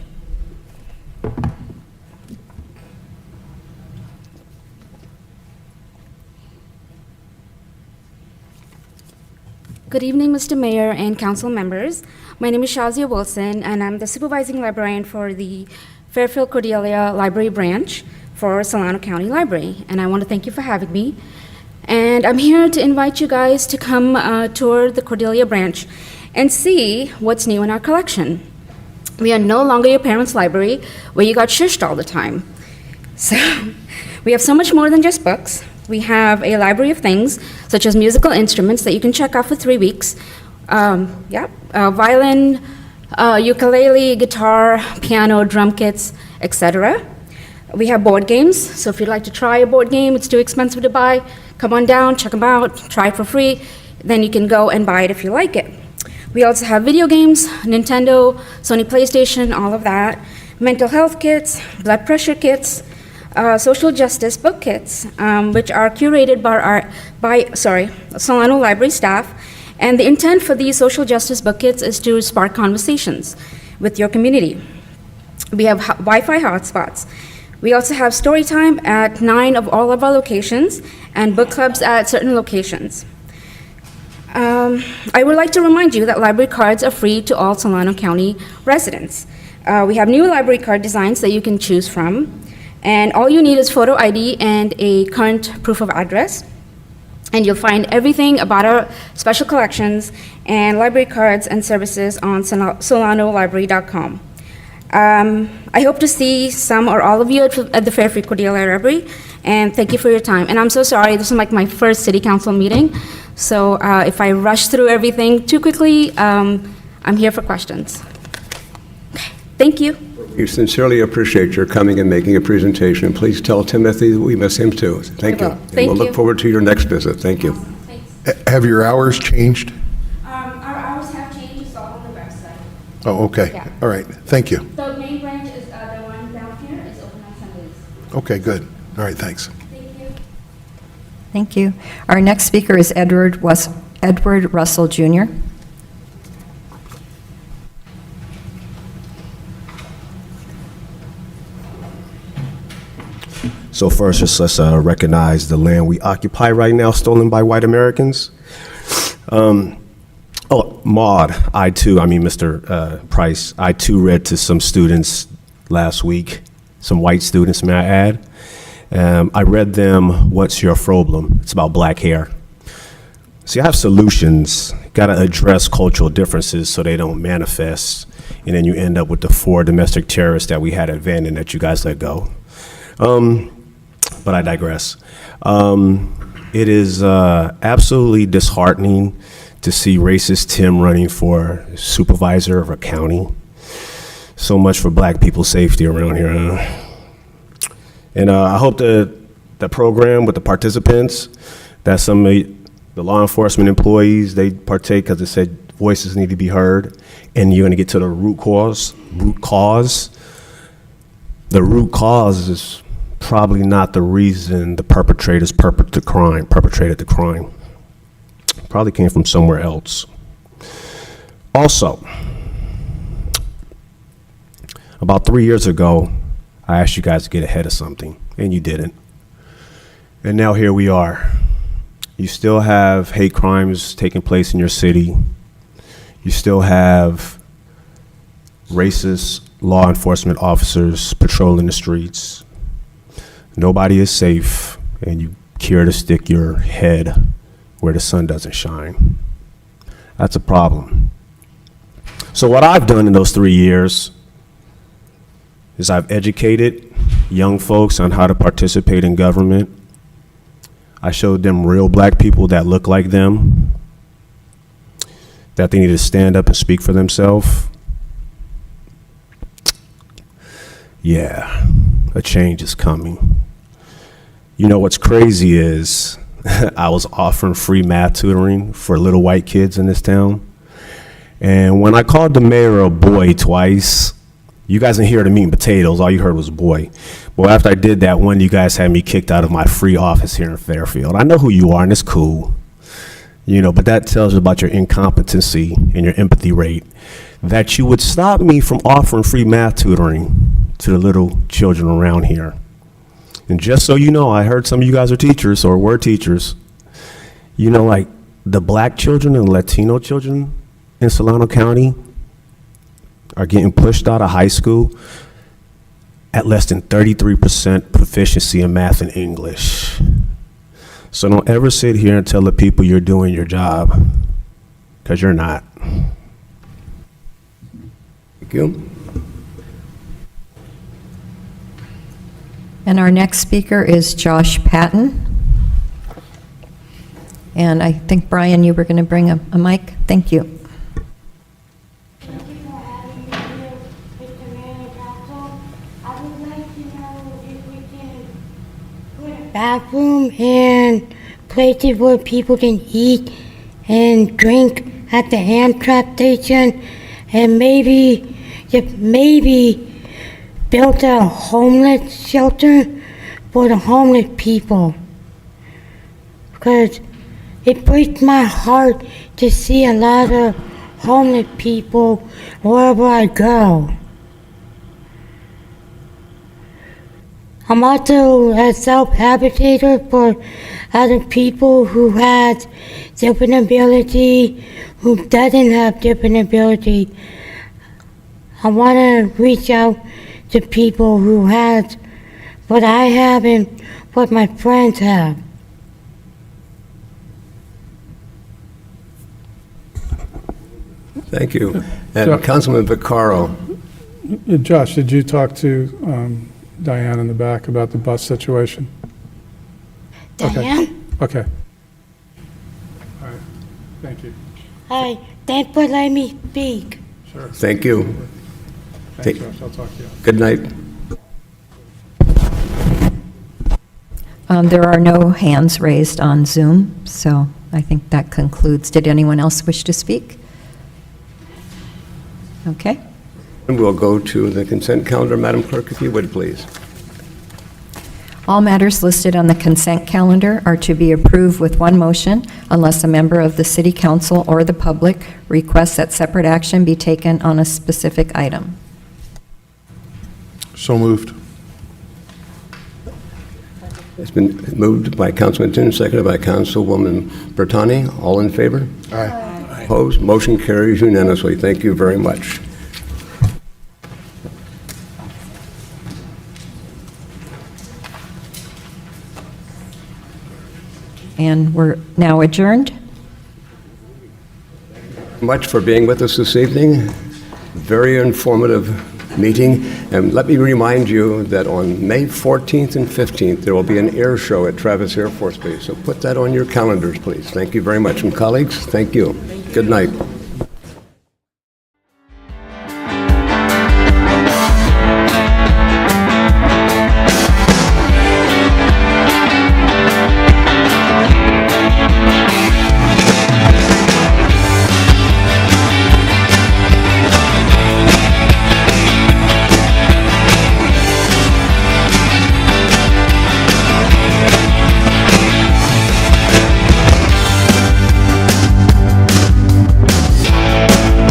Good evening, Mr. Mayor and council members. My name is Shazia Wilson, and I'm the supervising librarian for the Fairfield Cordelia Library Branch for Solano County Library, and I want to thank you for having me. And I'm here to invite you guys to come tour the Cordelia Branch and see what's new in our collection. We are no longer your parents' library where you got shushed all the time. So we have so much more than just books. We have a library of things, such as musical instruments that you can check out for 3 weeks. Violin, ukulele, guitar, piano, drum kits, etc. We have board games, so if you'd like to try a board game, it's too expensive to buy, come on down, check them out, try it for free, then you can go and buy it if you like it. We also have video games, Nintendo, Sony PlayStation, all of that, mental health kits, blood pressure kits, social justice book kits, which are curated by Solano Library staff. And the intent for these social justice book kits is to spark conversations with your community. We have Wi-Fi hotspots. We also have story time at 9 of all of our locations and book clubs at certain locations. I would like to remind you that library cards are free to all Solano County residents. We have new library card designs that you can choose from, and all you need is photo ID and a current proof of address. And you'll find everything about our special collections and library cards and services on solanolibrary.com. I hope to see some or all of you at the Fairfield Cordelia Library, and thank you for your time. And I'm so sorry, this is like my first city council meeting, so if I rush through everything too quickly, I'm here for questions. Okay, thank you.
We sincerely appreciate your coming and making a presentation. Please tell Timothy that we miss him too. Thank you.
will.
And
Thank
we'll
you.
look forward to your next visit. Thank you.
Have your hours changed?
Our hours have changed, it's all on the website.
Oh, okay.
Yeah.
All right. Thank you.
The main branch is, the one down here is open on Sundays.
Okay, good. All right, thanks.
Thank you.
Thank you. Our next speaker is Edward Russell Jr.
So first, just let's recognize the land we occupy right now, stolen by white Americans. Maude, Mr. Price, I too read to some students last week, some white students, may I add. I read them, What's Your Problem? It's about black hair. See, I have solutions. Got to address cultural differences so they don't manifest, and then you end up with the 4 domestic terrorists that we had at Vanden that you guys let go. But I digress. It is absolutely disheartening to see racist Tim running for supervisor of a county. So much for black people's safety around here, huh? And I hope the program with the participants, that some of the law enforcement employees, they partake because it said voices need to be heard, and you're going to get to the root cause. The root cause is probably not the reason the perpetrators perpetrated the crime. Probably came from somewhere else. Also, about 3 years ago, I asked you guys to get ahead of something, and you didn't. And now here we are. You still have hate crimes taking place in your city. You still have racist law enforcement officers patrolling the streets. Nobody is safe, and you care to stick your head where the sun doesn't shine. That's a problem. So what I've done in those 3 years is I've educated young folks on how to participate in government. I showed them real black people that look like them, that they need to stand up and speak for themselves. Yeah, a change is coming. You know what's crazy is I was offering free math tutoring for little white kids in this town. And when I called the mayor a boy twice, you guys didn't hear the meat and potatoes, all you heard was boy. Well, after I did that, one of you guys had me kicked out of my free office here in Fairfield. I know who you are, and it's cool. You know, but that tells you about your incompetency and your empathy rate, that you would stop me from offering free math tutoring to the little children around here. And just so you know, I heard some of you guys are teachers or were teachers. You know, like the black children and Latino children in Solano County are getting pushed out of high school at less than 33% proficiency in math and English. So don't ever sit here and tell the people you're doing your job, because you're not.
Thank you.
And our next speaker is Josh Patton. And I think, Brian, you were going to bring a mic. Thank you.
Thank you for having me here, Mr. Mayor and Council. I would like to know if we can put a bathroom and places where people can eat and drink at the Amtrak station, and maybe, just maybe, build a homeless shelter for the homeless people. Because it breaks my heart to see a lot of homeless people wherever I go. I'm also a self-advocator for other people who has different ability, who doesn't have different ability. I want to reach out to people who has what I have and what my friends have.
Thank you.
So-
And Councilman Vaccaro.
Josh, did you talk to Diane in the back about the bus situation?
Diane?
Okay. All right, thank you.
Hi, thanks for letting me speak.
Sure.
Thank you.
Thanks, Josh, I'll talk to you.
Good night.
There are no hands raised on Zoom, so I think that concludes. Did anyone else wish to speak? Okay.
And we'll go to the consent calendar, Madam Clerk, if you would, please.
All matters listed on the consent calendar are to be approved with one motion unless a member of the City Council or the public requests that separate action be taken on a specific item.
So moved.
It's been moved by Councilman Tin, seconded by Councilwoman Bertani. All in favor?
Aye.
Opposed? Motion carries unanimously. Thank you very much.
And we're now adjourned.
Much for being with us this evening. Very informative meeting. And let me remind you that on May 14th and 15th, there will be an air show at Travis Air Force Base. So put that on your calendars, please. Thank you very much. And colleagues, thank you. Good night.